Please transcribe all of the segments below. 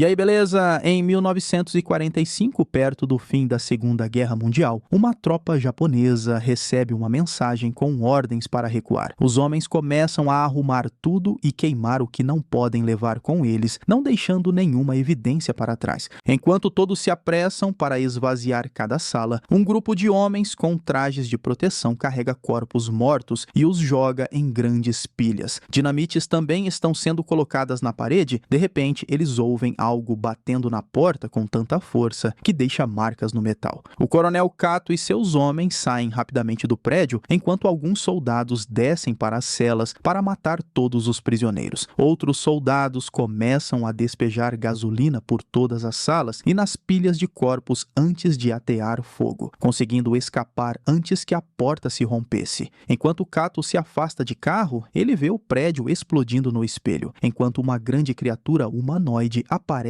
E aí, beleza? Em 1945, perto do fim da Segunda Guerra Mundial, uma tropa japonesa recebe uma mensagem com ordens para recuar. Os homens começam a arrumar tudo e queimar o que não podem levar com eles, não deixando nenhuma evidência para trás. Enquanto todos se apressam para esvaziar cada sala, um grupo de homens com trajes de proteção carrega corpos mortos e os joga em grandes pilhas. Dinamites também estão sendo colocadas na parede. De repente, eles ouvem algo batendo na porta com tanta força que deixa marcas no metal. O coronel Kato e seus homens saem rapidamente do prédio, enquanto alguns soldados descem para as celas para matar todos os prisioneiros. Outros soldados começam a despejar gasolina por todas as salas e nas pilhas de corpos antes de atear fogo, conseguindo escapar antes que a porta se rompesse. Enquanto Kato se afasta de carro, ele vê o prédio explodindo no espelho, enquanto uma grande criatura humanoide aparece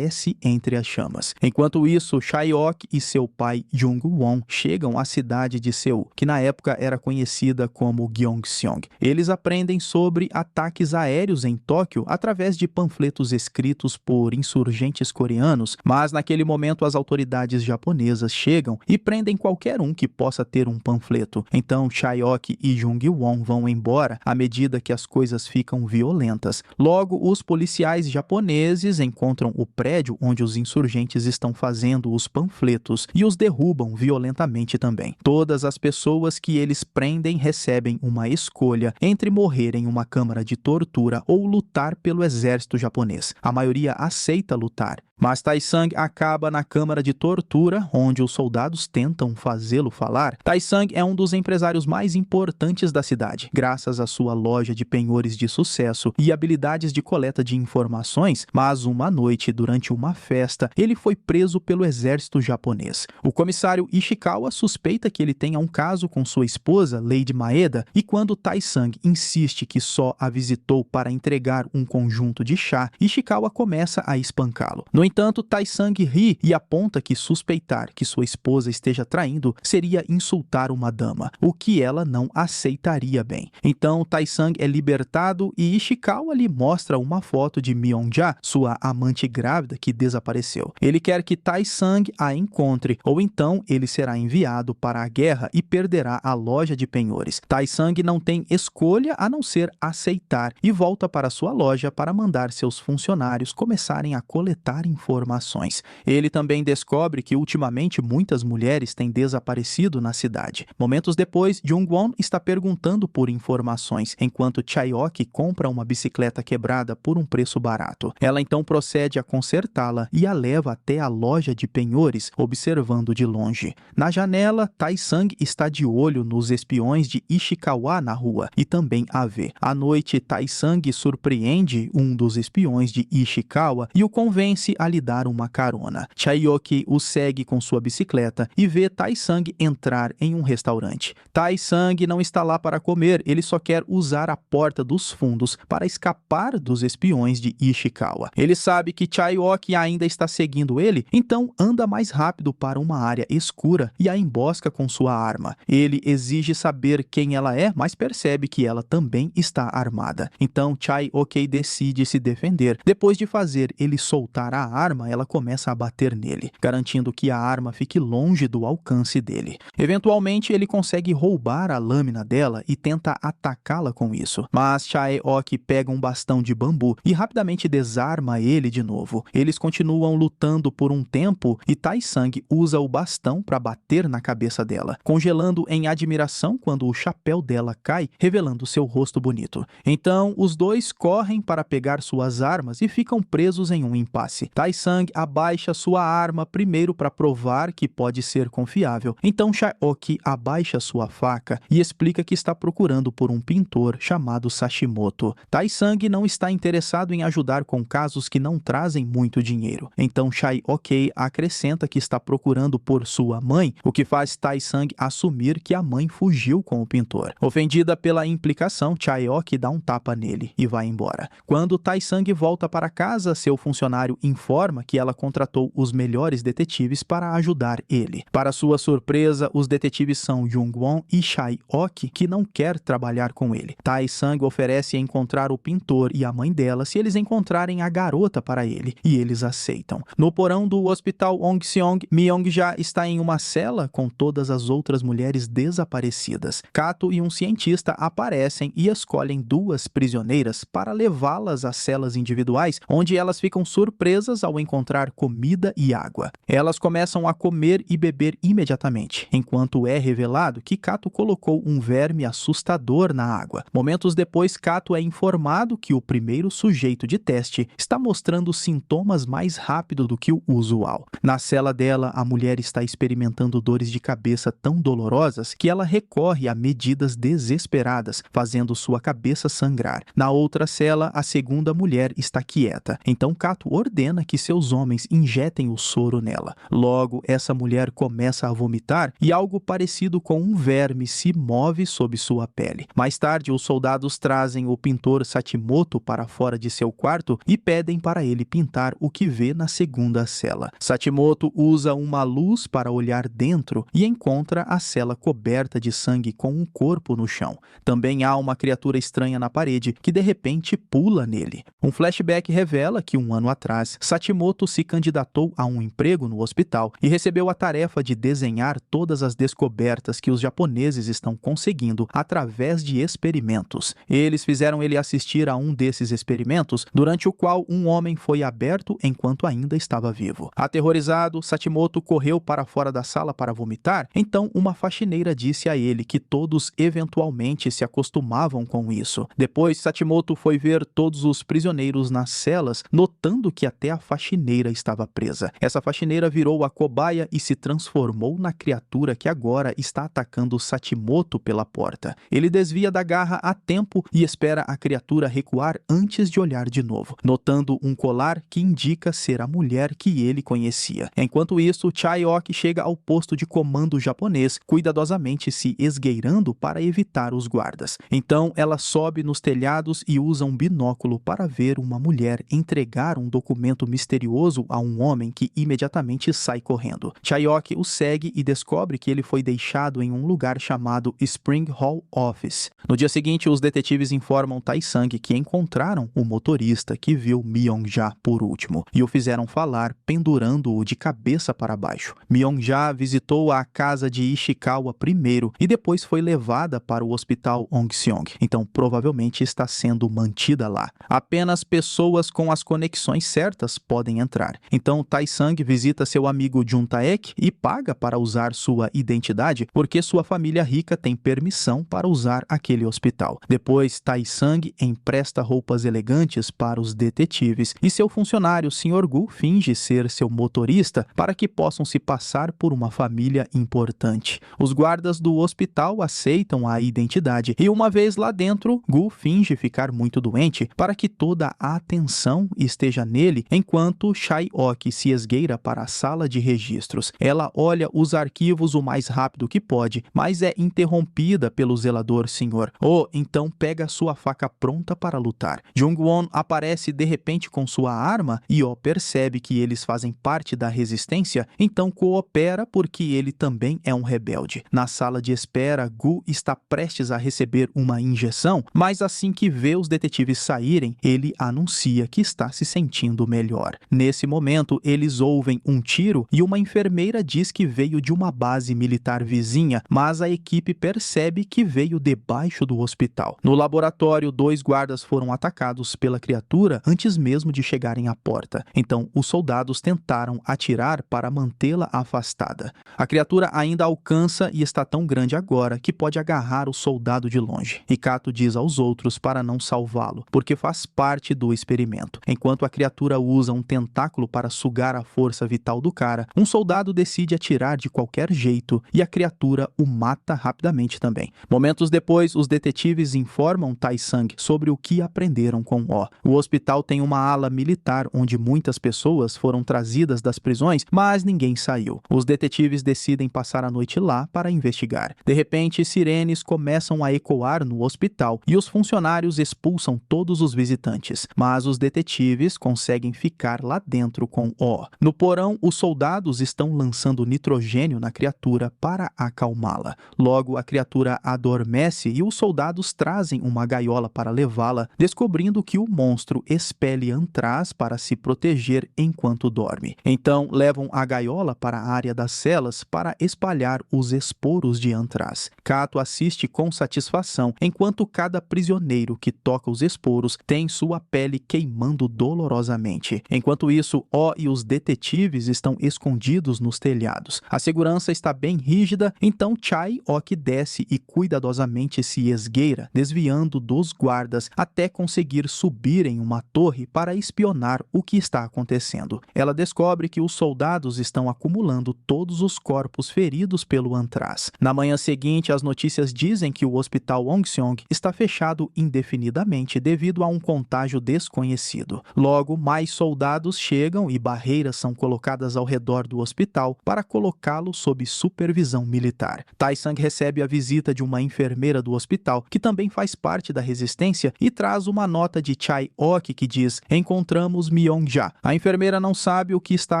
entre as chamas. Enquanto isso, Chaeok e seu pai Jung-won chegam à cidade de Seul, que na época era conhecida como Gyeongseong. Eles aprendem sobre ataques aéreos em Tóquio através de panfletos escritos por insurgentes coreanos, mas naquele momento as autoridades japonesas chegam e prendem qualquer um que possa ter um panfleto. Então Chaeok e Jung-won vão embora à medida que as coisas ficam violentas. Logo, os policiais japoneses encontram o prédio onde os insurgentes estão fazendo os panfletos e os derrubam violentamente também. Todas as pessoas que eles prendem recebem uma escolha entre morrer em uma câmara de tortura ou lutar pelo exército japonês. A maioria aceita lutar, mas Taesung acaba na câmara de tortura, onde os soldados tentam fazê-lo falar. Taesung é um dos empresários mais importantes da cidade, graças à sua loja de penhores de sucesso e habilidades de coleta de informações, mas uma noite, durante uma festa, ele foi preso pelo exército japonês. O comissário Ishikawa suspeita que ele tenha um caso com sua esposa, Lady Maeda, e quando Taesung insiste que só a visitou para entregar um conjunto de chá, Ishikawa começa a espancá-lo. No entanto, Taesung ri e aponta que suspeitar que sua esposa esteja traindo seria insultar uma dama, o que ela não aceitaria bem. Então, Taesung é libertado e Ishikawa lhe mostra uma foto de Myeonja, sua amante grávida que desapareceu. Ele quer que Taesung a encontre, ou então ele será enviado para a guerra e perderá a loja de penhores. Taesung não tem escolha a não ser aceitar e volta para sua loja para mandar seus funcionários começarem a coletar informações. Ele também descobre que ultimamente muitas mulheres têm desaparecido na cidade. Momentos depois, Jung-won está perguntando por informações, enquanto Chaeok compra uma bicicleta quebrada por um preço barato. Ela então procede a consertá-la e a leva até a loja de penhores, observando de longe. Na janela, Taesung está de olho nos espiões de Ishikawa na rua e também a vê. À noite, Taesung surpreende um dos espiões de Ishikawa e o convence a lhe dar uma carona. Chaeok o segue com sua bicicleta e vê Taesung entrar em um restaurante. Taesung não está lá para comer, ele só quer usar a porta dos fundos para escapar dos espiões de Ishikawa. Ele sabe que Chaeok ainda está seguindo ele, então anda mais rápido para uma área escura e a embosca com sua arma. Ele exige saber quem ela é, mas percebe que ela também está armada. Então Chaeok decide se defender. Depois de fazer ele soltar a arma, ela começa a bater nele, garantindo que a arma fique longe do alcance dele. Eventualmente, ele consegue roubar a lâmina dela e tenta atacá-la com isso, mas Chaeok pega um bastão de bambu e rapidamente desarma ele de novo. Eles continuam lutando por um tempo e Taesung usa o bastão para bater na cabeça dela, congelando em admiração quando o chapéu dela cai, revelando seu rosto bonito. Então, os dois correm para pegar suas armas e ficam presos em um impasse. Taesung abaixa sua arma primeiro para provar que pode ser confiável. Então Chaeok abaixa sua faca e explica que está procurando por um pintor chamado Sashimoto. Taesung não está interessado em ajudar com casos que não trazem muito dinheiro. Então Chaeok acrescenta que está procurando por sua mãe, o que faz Taesung assumir que a mãe fugiu com o pintor. Ofendida pela implicação, Chaeok dá um tapa nele e vai embora. Quando Taesung volta para casa, seu funcionário informa informa que ela contratou os melhores detetives para ajudar ele. Para sua surpresa, os detetives são Jung-won e Chae-ok, que não quer trabalhar com ele. Tae-sang oferece encontrar o pintor e a mãe dela se eles encontrarem a garota para ele, e eles aceitam. No porão do hospital Ongseong, Myung-ja está em uma cela com todas as outras mulheres desaparecidas. Kato e um cientista aparecem e escolhem 2 prisioneiras para levá-las às celas individuais, onde elas ficam surpresas ao encontrar comida e água. Elas começam a comer e beber imediatamente, enquanto é revelado que Kato colocou um verme assustador na água. Momentos depois, Kato é informado que o primeiro sujeito de teste está mostrando sintomas mais rápido do que o usual. Na cela dela, a mulher está experimentando dores de cabeça tão dolorosas que ela recorre a medidas desesperadas, fazendo sua cabeça sangrar. Na outra cela, a segunda mulher está quieta. Então Kato ordena que seus homens injetem o soro nela. Logo, essa mulher começa a vomitar e algo parecido com um verme se move sob sua pele. Mais tarde, os soldados trazem o pintor Satimoto para fora de seu quarto e pedem para ele pintar o que vê na segunda cela. Satimoto usa uma luz para olhar dentro e encontra a cela coberta de sangue com um corpo no chão. Também há uma criatura estranha na parede que de repente pula nele. Um flashback revela que 1 ano atrás, Satimoto se candidatou a um emprego no hospital e recebeu a tarefa de desenhar todas as descobertas que os japoneses estão conseguindo através de experimentos. Eles fizeram ele assistir a um desses experimentos, durante o qual um homem foi aberto enquanto ainda estava vivo. Aterrorizado, Satimoto correu para fora da sala para vomitar, então uma faxineira disse a ele que todos eventualmente se acostumavam com isso. Depois, Satimoto foi ver todos os prisioneiros nas celas, notando que até a faxineira estava presa. Essa faxineira virou a cobaia e se transformou na criatura que agora está atacando Satimoto pela porta. Ele desvia da garra a tempo e espera a criatura recuar antes de olhar de novo, notando um colar que indica ser a mulher que ele conhecia. Enquanto isso, Chae-ok chega ao posto de comando japonês, cuidadosamente se esgueirando para evitar os guardas. Então, ela sobe nos telhados e usa um binóculo para ver uma mulher entregar um documento misterioso a um homem que imediatamente sai correndo. Chae-ok o segue e descobre que ele foi deixado em um lugar chamado Spring Hall Office. No dia seguinte, os detetives informam Tae-sang que encontraram o motorista que viu Myung-ja por último e o fizeram falar pendurando-o de cabeça para baixo. Myung-ja visitou a casa de Ishikawa primeiro e depois foi levada para o hospital Ongseong, então provavelmente está sendo mantida lá. Apenas pessoas com as conexões certas podem entrar. Então Tae-sang visita seu amigo Jun Taek e paga para usar sua identidade porque sua família rica tem permissão para usar aquele hospital. Depois, Tae-sang empresta roupas elegantes para os detetives e seu funcionário, Sr. Gu, finge ser seu motorista para que possam se passar por uma família importante. Os guardas do hospital aceitam a identidade e uma vez lá dentro, Gu finge ficar muito doente para que toda a atenção esteja nele enquanto Chae-ok se esgueira para a sala de registros. Ela olha os arquivos o mais rápido que pode, mas é interrompida pelo zelador Sr. Oh, então pega sua faca pronta para lutar. Jung-won aparece de repente com sua arma e percebe que eles fazem parte da resistência, então coopera porque ele também é um rebelde. Na sala de espera, Gu está prestes a receber uma injeção, mas assim que vê os detetives saírem, ele anuncia que está se sentindo melhor. Nesse momento, eles ouvem um tiro e uma enfermeira diz que veio de uma base militar vizinha, mas a equipe percebe que veio debaixo do hospital. No laboratório, 2 guardas foram atacados pela criatura antes mesmo de chegarem à porta. Então, os soldados tentaram atirar para mantê-la afastada. A criatura ainda alcança e está tão grande agora que pode agarrar o soldado de longe. E Kato diz aos outros para não salvá-lo, porque faz parte do experimento. Enquanto a criatura usa um tentáculo para sugar a força vital do cara, um soldado decide atirar de qualquer jeito e a criatura o mata rapidamente também. Momentos depois, os detetives informam Tae-sang sobre o que aprenderam com O. O hospital tem uma ala militar onde muitas pessoas foram trazidas das prisões, mas ninguém saiu. Os detetives decidem passar a noite lá para investigar. De repente, sirenes começam a ecoar no hospital e os funcionários expulsam todos os visitantes, mas os detetives conseguem ficar ficar lá dentro com O. No porão, os soldados estão lançando nitrogênio na criatura para acalmá-la. Logo, a criatura adormece e os soldados trazem uma gaiola para levá-la, descobrindo que o monstro expele antraz para se proteger enquanto dorme. Então, levam a gaiola para a área das celas para espalhar os esporos de antraz. Cato assiste com satisfação, enquanto cada prisioneiro que toca os esporos tem sua pele queimando dolorosamente. Enquanto isso, O e os detetives estão escondidos nos telhados. A segurança está bem rígida, então Chai-ok desce e cuidadosamente se esgueira, desviando dos guardas até conseguir subir em uma torre para espionar o que está acontecendo. Ela descobre que os soldados estão acumulando todos os corpos feridos pelo antraz. Na manhã seguinte, as notícias dizem que o hospital Wongseong está fechado indefinidamente devido a um contágio desconhecido. Logo, mais soldados chegam e barreiras são colocadas ao redor do hospital para colocá-lo sob supervisão militar. Taesung recebe a visita de uma enfermeira do hospital, que também faz parte da resistência, e traz uma nota de Chai-ok que diz: "Encontramos Myong-ja." A enfermeira não sabe o que está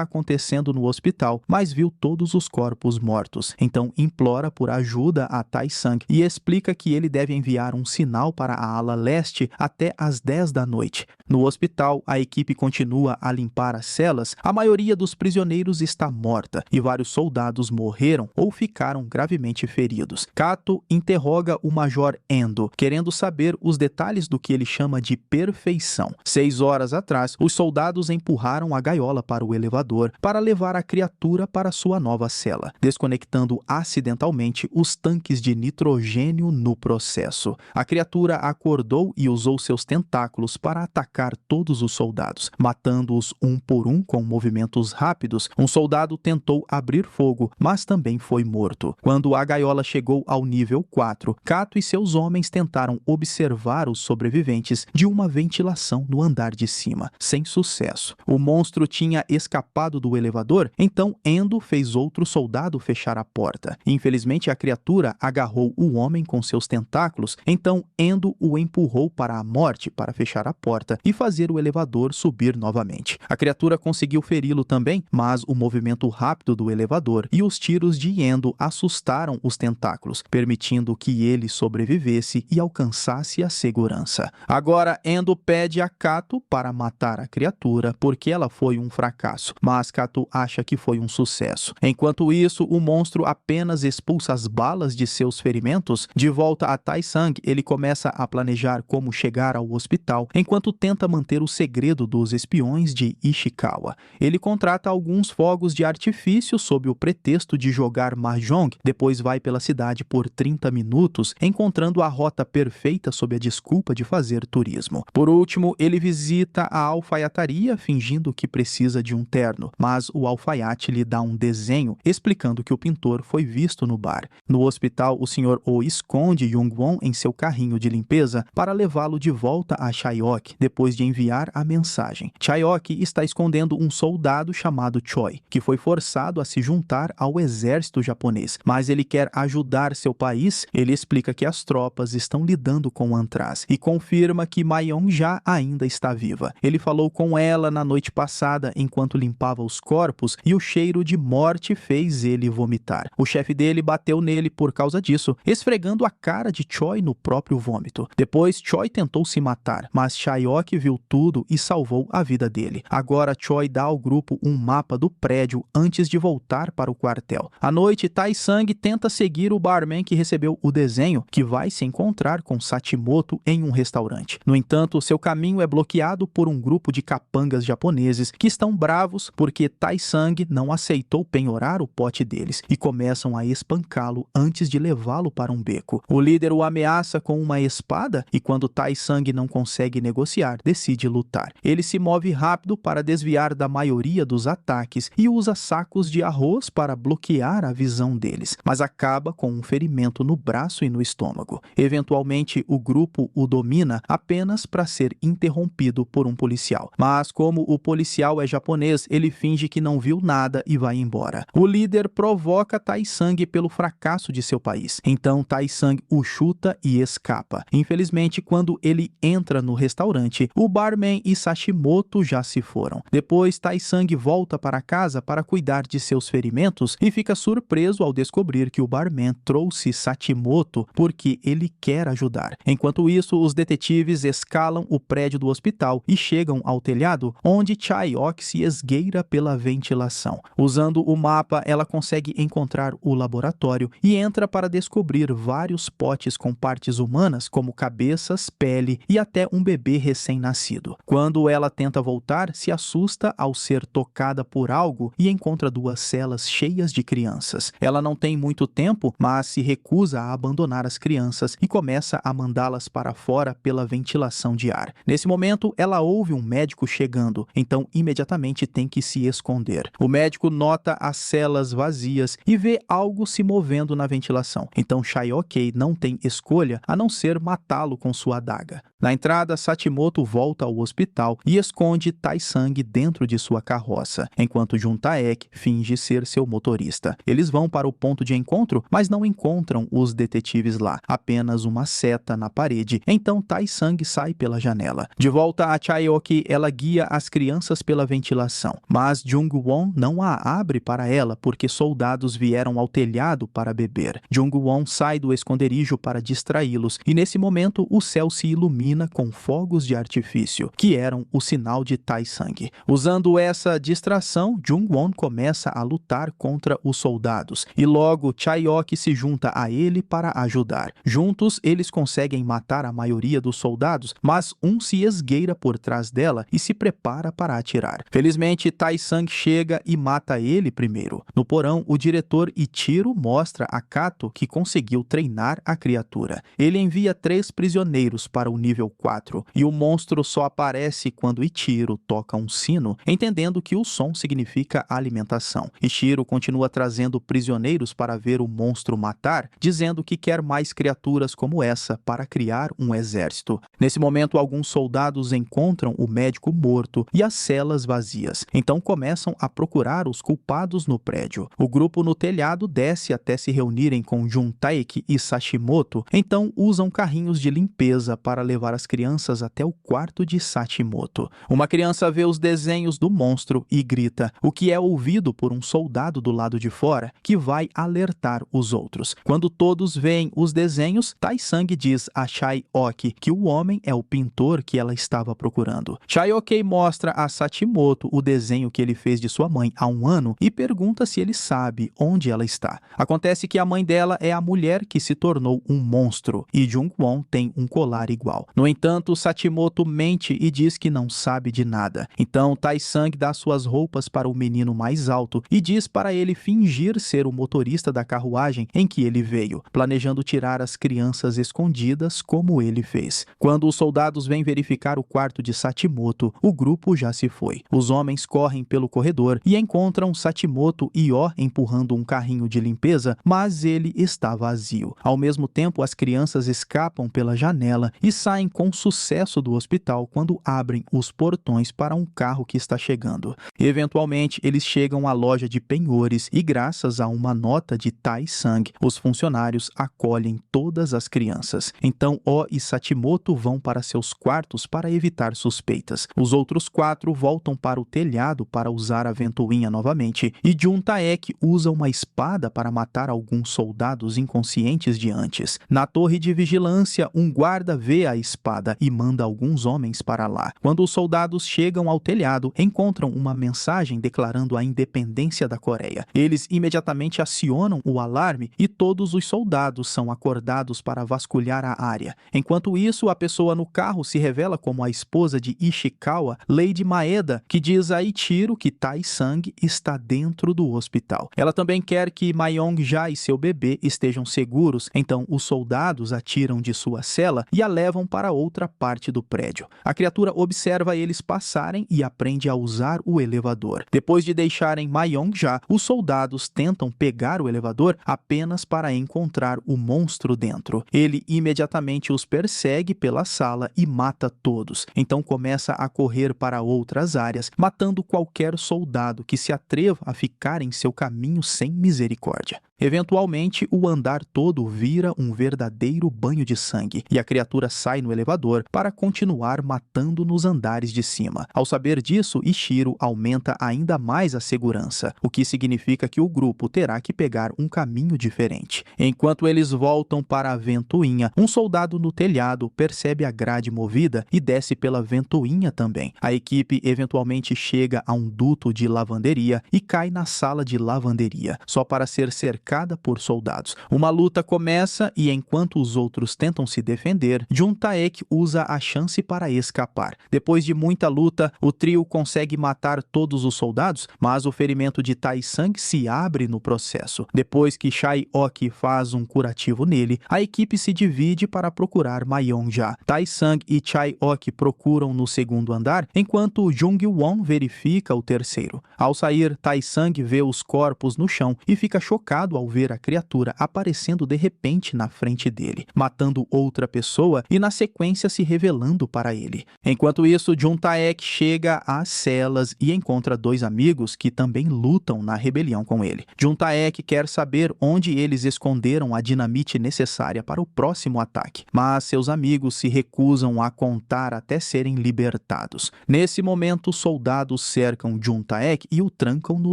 acontecendo no hospital, mas viu todos os corpos mortos. Então implora por ajuda a Taesung e explica que ele deve enviar um sinal para a ala leste até às 10 da noite. No hospital, a equipe continua a limpar as celas. A maioria dos prisioneiros está morta e vários soldados morreram ou ficaram gravemente feridos. Kato interroga o Major Endo, querendo saber os detalhes do que ele chama de perfeição. 6 horas atrás, os soldados empurraram a gaiola para o elevador para levar a criatura para sua nova cela, desconectando acidentalmente os tanques de nitrogênio no processo. A criatura acordou e usou seus tentáculos para atacar todos os soldados, matando-os um por um com movimentos rápidos. Um soldado tentou abrir fogo, mas também foi morto. Quando a gaiola chegou ao nível 4, Kato e seus homens tentaram observar os sobreviventes de uma ventilação no andar de cima, sem sucesso. O monstro tinha escapado do elevador, então Endo fez outro soldado fechar a porta. Infelizmente, a criatura agarrou o homem com seus tentáculos, então Endo o empurrou para a morte para fechar a porta e fazer o elevador subir novamente. A criatura conseguiu feri-lo também, mas o movimento rápido do elevador e os tiros de Endo assustaram os tentáculos, permitindo que ele sobrevivesse e alcançasse a segurança. Agora, Endo pede a Kato para matar a criatura porque ela foi um fracasso, mas Kato acha que foi um sucesso. Enquanto isso, o monstro apenas expulsa as balas de seus ferimentos. De volta a Taesung, ele começa a planejar como chegar ao hospital, enquanto tenta manter o segredo dos espiões de Ishikawa. Ele contrata alguns fogos de artifício sob o pretexto de jogar mahjong, depois vai pela cidade por 30 minutos, encontrando a rota perfeita sob a desculpa de fazer turismo. Por último, ele visita a alfaiataria fingindo que precisa de um terno, mas o alfaiate lhe dá um desenho explicando que o pintor foi visto no bar. No hospital, o Sr. O esconde Jung-won em seu carrinho de limpeza para levá-lo de volta a Chai-ok, depois de enviar a mensagem. Chai-ok está escondendo um soldado chamado Choi, que foi forçado a se juntar ao exército japonês, mas ele quer ajudar seu país. Ele explica que as tropas estão lidando com antraz e confirma que Myong-ja ainda está viva. Ele falou com ela na noite passada enquanto limpava os corpos e o cheiro de morte fez ele vomitar. O chefe dele bateu nele por causa disso, esfregando a cara de Choi no próprio vômito. Depois, Choi tentou se matar, mas Chai-ok viu tudo e salvou a vida dele. Agora, Choi dá ao grupo um mapa do prédio antes de voltar para o quartel. À noite, Taesung tenta seguir o barman que recebeu o desenho, que vai se encontrar com Sachimoto em um restaurante. No entanto, seu caminho é bloqueado por um grupo de capangas japoneses que estão bravos porque Taesung não aceitou penhorar o pote deles e começam a espancá-lo antes de levá-lo para um beco. O líder o ameaça com uma espada e quando Taesung não consegue negociar, decide lutar. Ele se move rápido para desviar da maioria dos ataques e usa sacos de arroz para bloquear a visão deles, mas acaba com um ferimento no braço e no estômago. Eventualmente, o grupo o domina apenas para ser interrompido por um policial. Mas como o policial é japonês, ele finge que não viu nada e vai embora. O líder provoca Taesung pelo fracasso de seu país. Então Taesung o chuta e escapa. Infelizmente, quando ele entra no restaurante, o barman e Sachimoto já se foram. Depois, Taesung volta para casa para cuidar de seus ferimentos e fica surpreso ao descobrir que o barman trouxe Sachimoto porque ele quer ajudar. Enquanto isso, os detetives escalam o prédio do hospital e chegam ao telhado, onde Chae-ok se esgueira pela ventilação. Usando o mapa, ela consegue encontrar o laboratório e entra para descobrir vários potes com partes humanas, como cabeças, pele e até um bebê recém-nascido. Quando ela tenta voltar, se assusta ao ser tocada por algo e encontra duas celas cheias de crianças. Ela não tem muito tempo, mas se recusa a abandonar as crianças e começa a mandá-las para fora pela ventilação de ar. Nesse momento, ela ouve um médico chegando, então imediatamente tem que se esconder. O médico nota as celas vazias e vê algo se movendo na ventilação. Então Chae-ok não tem escolha a não ser matá-lo com sua adaga. Na entrada, Sachimoto volta ao hospital e esconde Taesung dentro de sua carroça, enquanto Jun-taek finge ser seu motorista. Eles vão para o ponto de encontro, mas não encontram os detetives lá, apenas uma seta na parede. Então Taesung sai pela janela. De volta a Chae-ok, ela guia as crianças pela ventilação, mas Jung-won não a abre para ela porque soldados vieram ao telhado para beber. Jung-won sai do esconderijo para distraí-los e nesse momento o céu se ilumina com fogos de artifício, que eram o sinal de Taesung. Usando essa distração, Jung-won começa a lutar contra os soldados e logo Chae-ok se junta a ele para ajudar. Juntos, eles conseguem matar a maioria dos soldados, mas um se esgueira por trás dela e se prepara para atirar. Felizmente, Taesung chega e mata ele primeiro. No porão, o diretor Ichiro mostra a Kato que conseguiu treinar a criatura. Ele envia 3 prisioneiros para o nível 4, e o monstro só aparece quando Ichiro toca um sino, entendendo que o som significa alimentação. Ichiro continua trazendo prisioneiros para ver o monstro matar, dizendo que quer mais criaturas como essa para criar um exército. Nesse momento, alguns soldados encontram o médico morto e as celas vazias, então começam a procurar os culpados no prédio. O grupo no telhado desce até se reunirem com Jun-taek e Sachimoto, então usam carrinhos de limpeza para levar as crianças até o quarto de Sachimoto. Uma criança vê os desenhos do monstro e grita, o que é ouvido por um soldado do lado de fora, que vai alertar os outros. Quando todos veem os desenhos, Taesung diz a Chae-ok que o homem é o pintor que ela estava procurando. Chae-ok mostra a Sachimoto o desenho que ele fez de sua mãe há um ano e pergunta se ele sabe onde ela está. Acontece que a mãe dela é a mulher que se tornou um monstro e Jung-won tem um colar igual. No entanto, Sachimoto mente e diz que não sabe de nada. Então, Taesung dá suas roupas para o menino mais alto e diz para ele fingir ser o motorista da carruagem em que ele veio, planejando tirar as crianças escondidas como ele fez. Quando os soldados vêm verificar o quarto de Sachimoto, o grupo já se foi. Os homens correm pelo corredor e encontram Sachimoto e O empurrando um carrinho de limpeza, mas ele está vazio. Ao mesmo tempo, as crianças escapam pela janela e saem com sucesso do hospital quando abrem os portões para um carro que está chegando. Eventualmente, eles chegam à loja de penhores e, graças a uma nota de Taesung, os funcionários acolhem todas as crianças. Então, O e Sachimoto vão para seus quartos para evitar suspeitas. Os outros 4 voltam para o telhado para usar a ventoinha novamente e Jun-taek usa uma espada para matar alguns soldados inconscientes de antes. Na torre de vigilância, um guarda vê a espada e manda alguns homens para lá. Quando os soldados chegam ao telhado, encontram uma mensagem declarando a independência da Coreia. Eles imediatamente acionam o alarme e todos os soldados são acordados para vasculhar a área. Enquanto isso, a pessoa no carro se revela como a esposa de Ishikawa, Lady Maeda, que diz a Ichiro que Taesung está dentro do hospital. Ela também quer que Mayong-ja e seu bebê estejam seguros, então os soldados atiram de sua cela e a levam para outra parte do prédio. A criatura observa eles passarem e aprende a usar o elevador. Depois de deixarem Mayong-ja, os soldados tentam pegar o elevador apenas para encontrar o monstro dentro. Ele imediatamente os persegue pela sala e mata todos. Então começa a correr para outras áreas, matando qualquer soldado que se atreva a ficar em seu caminho sem misericórdia. Eventualmente, o andar todo vira um verdadeiro banho de sangue e a criatura sai no elevador para continuar matando nos andares de cima. Ao saber disso, Ichiro aumenta ainda mais a segurança, o que significa que o grupo terá que pegar um caminho diferente. Enquanto eles voltam para a ventoinha, um soldado no telhado percebe a grade movida e desce pela ventoinha também. A equipe eventualmente chega a um duto de lavanderia e cai na sala de lavanderia, só para ser cercada por soldados. Uma luta começa e enquanto os outros tentam se defender, Juntaek usa a chance para escapar. Depois de muita luta, o trio consegue matar todos os soldados, mas o ferimento de Tae-sang se abre no processo. Depois que Chae-ok faz um curativo nele, a equipe se divide para procurar Mayong-ja. Tae-sang e Chae-ok procuram no segundo andar, enquanto Jung-won verifica o terceiro. Ao sair, Tae-sang vê os corpos no chão e fica chocado ao ver a criatura aparecendo de repente na frente dele, matando outra pessoa e na sequência se revelando para ele. Enquanto isso, Juntaek chega às celas e encontra dois amigos que também lutam na rebelião com ele. Juntaek quer saber onde eles esconderam a dinamite necessária para o próximo ataque, mas seus amigos se recusam a contar até serem libertados. Nesse momento, os soldados cercam Juntaek e o trancam no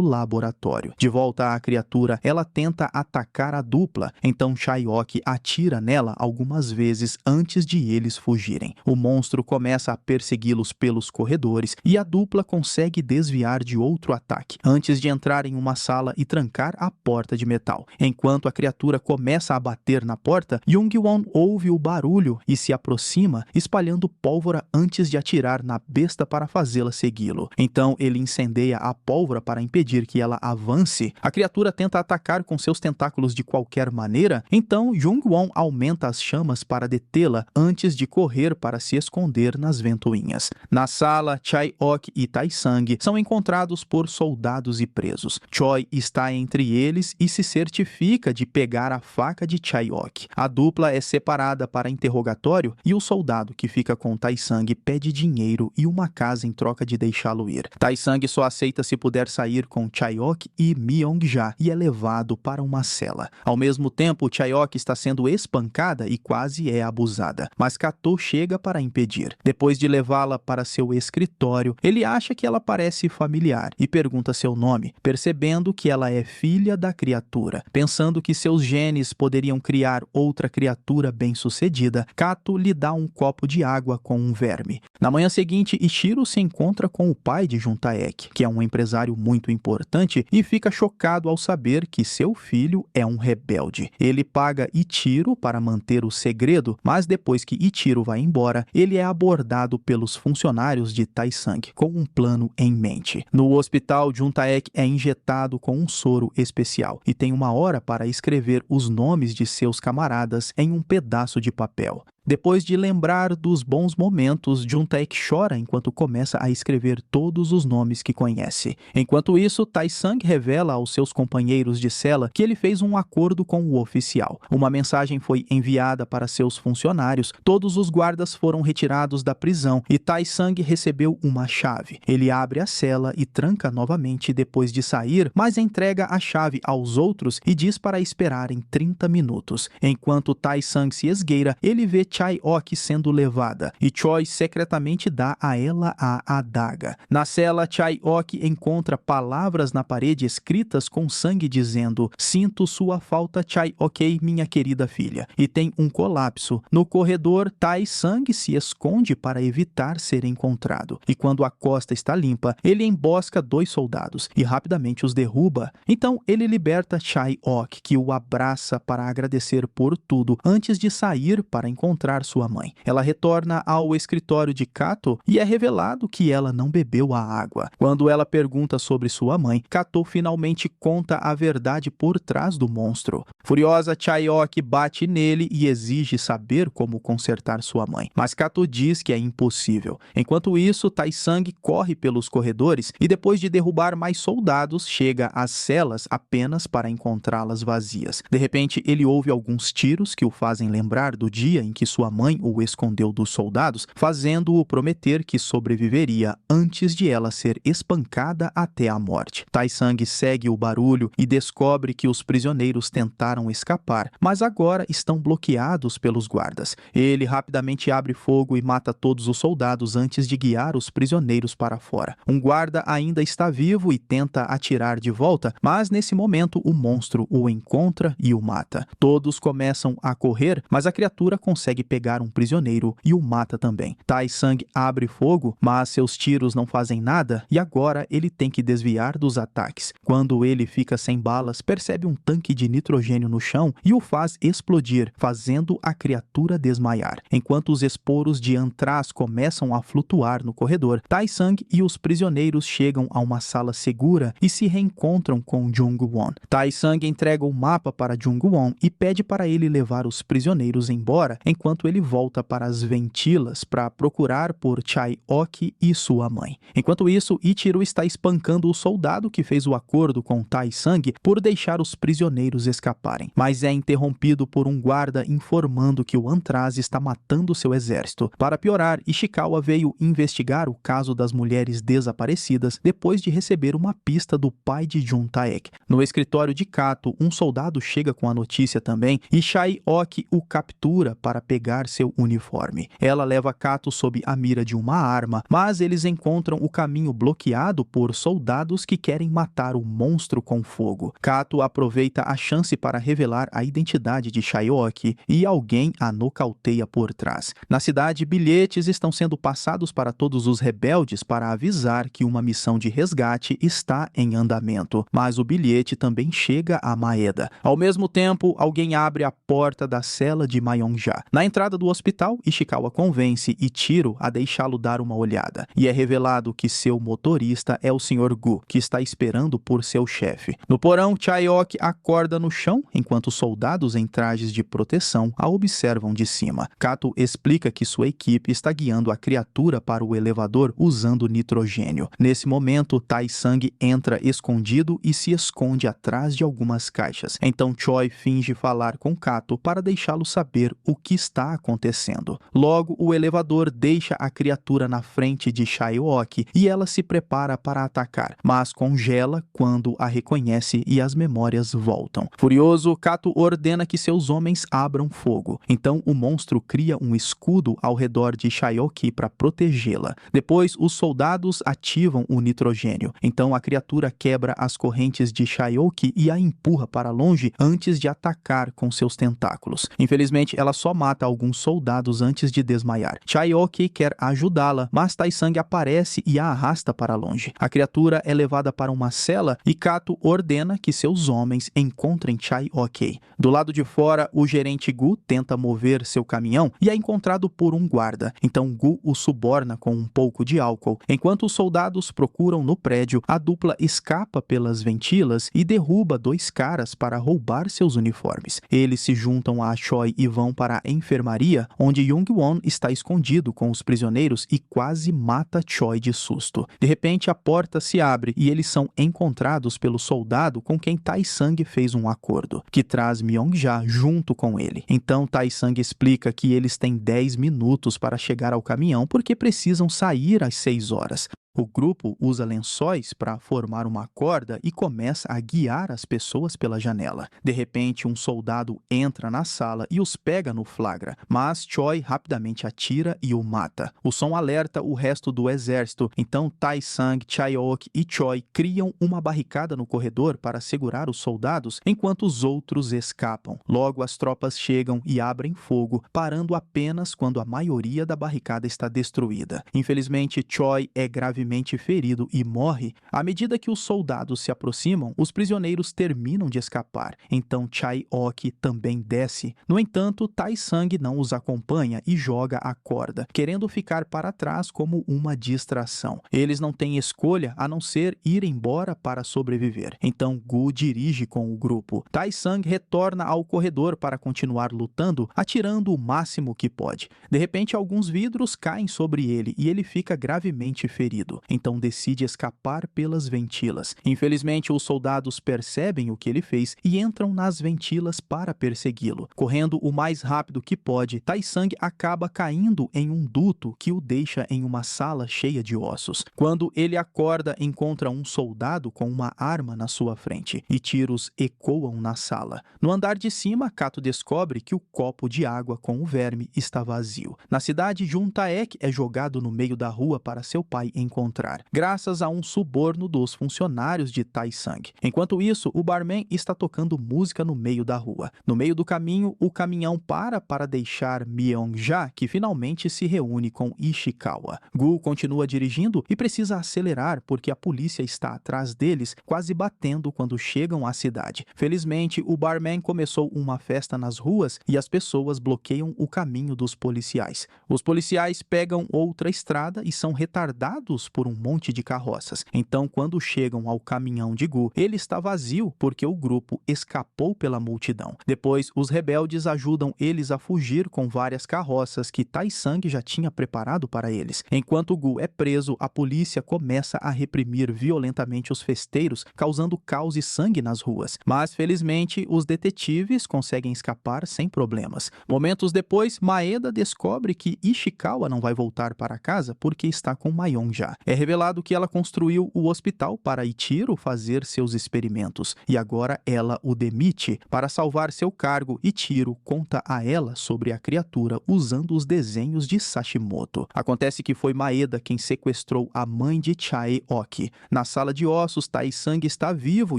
laboratório. De volta à criatura, ela tenta atacar a dupla, então Chae-ok atira nela algumas vezes antes de eles fugirem. O monstro começa a persegui-los pelos corredores e a dupla consegue desviar de outro ataque, antes de entrar em uma sala e trancar a porta de metal. Enquanto a criatura começa a bater na porta, Jung-won ouve o barulho e se aproxima, espalhando pólvora antes de atirar na besta para fazê-la segui-lo. Então ele incendeia a pólvora para impedir que ela avance. A criatura tenta atacar com seus tentáculos de qualquer maneira, então Jung-won aumenta as chamas para detê-la antes de correr para se esconder nas ventoinhas. Na sala, Chae-ok e Tae-sang são encontrados por soldados e presos. Choi está entre eles e se certifica de pegar a faca de Chae-ok. A dupla é separada para interrogatório e o soldado que fica com Tae-sang pede dinheiro e uma casa em troca de deixá-lo ir. Tae-sang só aceita se puder sair com Chae-ok e Myong-ja e é levado para uma cela. Ao mesmo tempo, Chae-ok está sendo espancada e quase é abusada, mas Kato chega para impedir. Depois de levá-la para seu escritório, ele acha que ela parece familiar e pergunta seu nome, percebendo que ela é filha da criatura. Pensando que seus genes poderiam criar outra criatura bem-sucedida, Kato lhe dá um copo de água com um verme. Na manhã seguinte, Ichiro se encontra com o pai de Juntaek, que é um empresário muito importante, e fica chocado ao saber que seu filho é um rebelde. Ele paga Ichiro para manter o segredo, mas depois que Ichiro vai embora, ele é abordado pelos funcionários de Tae-sang com um plano em mente. No hospital, Juntaek é injetado com um soro especial e tem uma hora para escrever os nomes de seus camaradas em um pedaço de papel. Depois de lembrar dos bons momentos, Juntaek chora enquanto começa a escrever todos os nomes que conhece. Enquanto isso, Tae-sang revela aos seus companheiros de cela que ele fez um acordo com o oficial. Uma mensagem foi enviada para seus funcionários, todos os guardas foram retirados da prisão e Tae-sang recebeu uma chave. Ele abre a cela e tranca novamente depois de sair, mas entrega a chave aos outros e diz para esperarem 30 minutos. Enquanto Tae-sang se esgueira, ele vê Chae-ok sendo levada, e Choi secretamente dá a ela a adaga. Na cela, Chae-ok encontra palavras na parede escritas com sangue dizendo: "Sinto sua falta, Chae-ok, minha querida filha", e tem um colapso. No corredor, Tae-sang se esconde para evitar ser encontrado, e quando a costa está limpa, ele embosca dois soldados e rapidamente os derruba. Então ele liberta Chae-ok, que o abraça para agradecer por tudo antes de sair para encontrar sua mãe. Ela retorna ao escritório de Kato e é revelado que ela não bebeu a água. Quando ela pergunta sobre sua mãe, Kato finalmente conta a verdade por trás do monstro. Furiosa, Chae-ok bate nele e exige saber como consertar sua mãe, mas Kato diz que é impossível. Enquanto isso, Tae-sang corre pelos corredores e depois de derrubar mais soldados, chega às celas apenas para encontrá-las vazias. De repente, ele ouve alguns tiros que o fazem lembrar do dia em que sua mãe o escondeu dos soldados, fazendo-o prometer que sobreviveria antes de ela ser espancada até a morte. Tai-Sang segue o barulho e descobre que os prisioneiros tentaram escapar, mas agora estão bloqueados pelos guardas. Ele rapidamente abre fogo e mata todos os soldados antes de guiar os prisioneiros para fora. Um guarda ainda está vivo e tenta atirar de volta, mas nesse momento o monstro o encontra e o mata. Todos começam a correr, mas a criatura consegue pegar um prisioneiro e o mata também. Tai-Sang abre fogo, mas seus tiros não fazem nada e agora ele tem que desviar dos ataques. Quando ele fica sem balas, percebe um tanque de nitrogênio no chão e o faz explodir, fazendo a criatura desmaiar. Enquanto os esporos de antraz começam a flutuar no corredor, Tai-Sang e os prisioneiros chegam a uma sala segura e se reencontram com Jung-won. Tai-Sang entrega o mapa para Jung-won e pede para ele levar os prisioneiros embora, enquanto ele volta para as ventilas para procurar por Chae-ok e sua mãe. Enquanto isso, Ichiro está espancando o soldado que fez o acordo com Tai-Sang por deixar os prisioneiros escaparem, mas é interrompido por um guarda informando que o antraz está matando seu exército. Para piorar, Ishikawa veio investigar o caso das mulheres desaparecidas depois de receber uma pista do pai de Jun Taek. No escritório de Kato, um soldado chega com a notícia também e Chae-ok o captura para pegar seu uniforme. Ela leva Kato sob a mira de uma arma, mas eles encontram o caminho bloqueado por soldados que querem matar o monstro com fogo. Kato aproveita a chance para revelar a identidade de Chae-ok e alguém a nocauteia por trás. Na cidade, bilhetes estão sendo passados para todos os rebeldes para avisar que uma missão de resgate está em andamento, mas o bilhete também chega a Maeda. Ao mesmo tempo, alguém abre a porta da cela de Mayonja. Na entrada do hospital, Ishikawa convence Ichiro a deixá-lo dar uma olhada, e é revelado que seu motorista é o Sr. Gu, que está esperando por seu chefe. No porão, Chae-ok acorda no chão, enquanto soldados em trajes de proteção a observam de cima. Kato explica que sua equipe está guiando a criatura para o elevador usando nitrogênio. Nesse momento, Tai-Sang entra escondido e se esconde atrás de algumas caixas. Então Choi finge falar com Kato para deixá-lo saber o que está acontecendo. Logo, o elevador deixa a criatura na frente de Chae-ok e ela se prepara para atacar, mas congela quando a reconhece e as memórias voltam. Furioso, Kato ordena que seus homens abram fogo. Então o monstro cria um escudo ao redor de Chae-ok para protegê-la. Depois, os soldados ativam o nitrogênio. Então a criatura quebra as correntes de Chae-ok e a empurra para longe antes de atacar com seus tentáculos. Infelizmente, ela só mata alguns soldados antes de desmaiar. Chae-ok quer ajudá-la, mas Tai-Sang aparece e a arrasta para longe. A criatura é levada para uma cela e Kato ordena que seus homens encontrem Chae-ok. Do lado de fora, o gerente Gu tenta mover seu caminhão e é encontrado por um guarda. Então Gu o suborna com um pouco de álcool. Enquanto os soldados procuram no prédio, a dupla escapa pelas ventilas e derruba dois caras para roubar seus uniformes. Eles se juntam a Choi e vão para a enfermaria, onde Jung-won está escondido com os prisioneiros e quase mata Choi de susto. De repente, a porta se abre e eles são encontrados pelo soldado com quem Tai-Sang fez um acordo, que traz Myung-ja junto com ele. Então Tai-Sang explica que eles têm 10 minutos para chegar ao caminhão porque precisam sair às 6 horas. O grupo usa lençóis para formar uma corda e começa a guiar as pessoas pela janela. De repente, um soldado entra na sala e os pega no flagra, mas Choi rapidamente atira e o mata. O som alerta o resto do exército, então Tai-Sang, Chae-ok e Choi criam uma barricada no corredor para segurar os soldados enquanto os outros escapam. Logo, as tropas chegam e abrem fogo, parando apenas quando a maioria da barricada está destruída. Infelizmente, Choi é gravemente ferido e morre. À medida que os soldados se aproximam, os prisioneiros terminam de escapar. Então Chae-ok também desce. No entanto, Tai-Sang não os acompanha e joga a corda, querendo ficar para trás como uma distração. Eles não têm escolha a não ser ir embora para sobreviver. Então Gu dirige com o grupo. Tai-Sang retorna ao corredor para continuar lutando, atirando o máximo que pode. De repente, alguns vidros caem sobre ele e ele fica gravemente ferido. ferido, então decide escapar pelas ventilas. Infelizmente, os soldados percebem o que ele fez e entram nas ventilas para persegui-lo. Correndo o mais rápido que pode, Tai-Sang acaba caindo em um duto que o deixa em uma sala cheia de ossos. Quando ele acorda, encontra um soldado com uma arma na sua frente e tiros ecoam na sala. No andar de cima, Kato descobre que o copo de água com o verme está vazio. Na cidade, Jun-taek é jogado no meio da rua para seu pai encontrar, graças a um suborno dos funcionários de Tai-Sang. Enquanto isso, o barman está tocando música no meio da rua. No meio do caminho, o caminhão para deixar Myung-ja, que finalmente se reúne com Ishikawa. Gu continua dirigindo e precisa acelerar porque a polícia está atrás deles, quase batendo quando chegam à cidade. Felizmente, o barman começou uma festa nas ruas e as pessoas bloqueiam o caminho dos policiais. Os policiais pegam outra estrada e são retardados por um monte de carroças. Então, quando chegam ao caminhão de Gu, ele está vazio porque o grupo escapou pela multidão. Depois, os rebeldes ajudam eles a fugir com várias carroças que Tai-Sang já tinha preparado para eles. Enquanto Gu é preso, a polícia começa a reprimir violentamente os festeiros, causando caos e sangue nas ruas. Mas, felizmente, os detetives conseguem escapar sem problemas. Momentos depois, Maeda descobre que Ishikawa não vai voltar para casa porque está com Myung-ja. É revelado que ela construiu o hospital para Ichiro fazer seus experimentos e agora ela o demite. Para salvar seu cargo, Ichiro conta a ela sobre a criatura usando os desenhos de Sashimoto. Acontece que foi Maeda quem sequestrou a mãe de Chae-ok. Na sala de ossos, Tai-Sang está vivo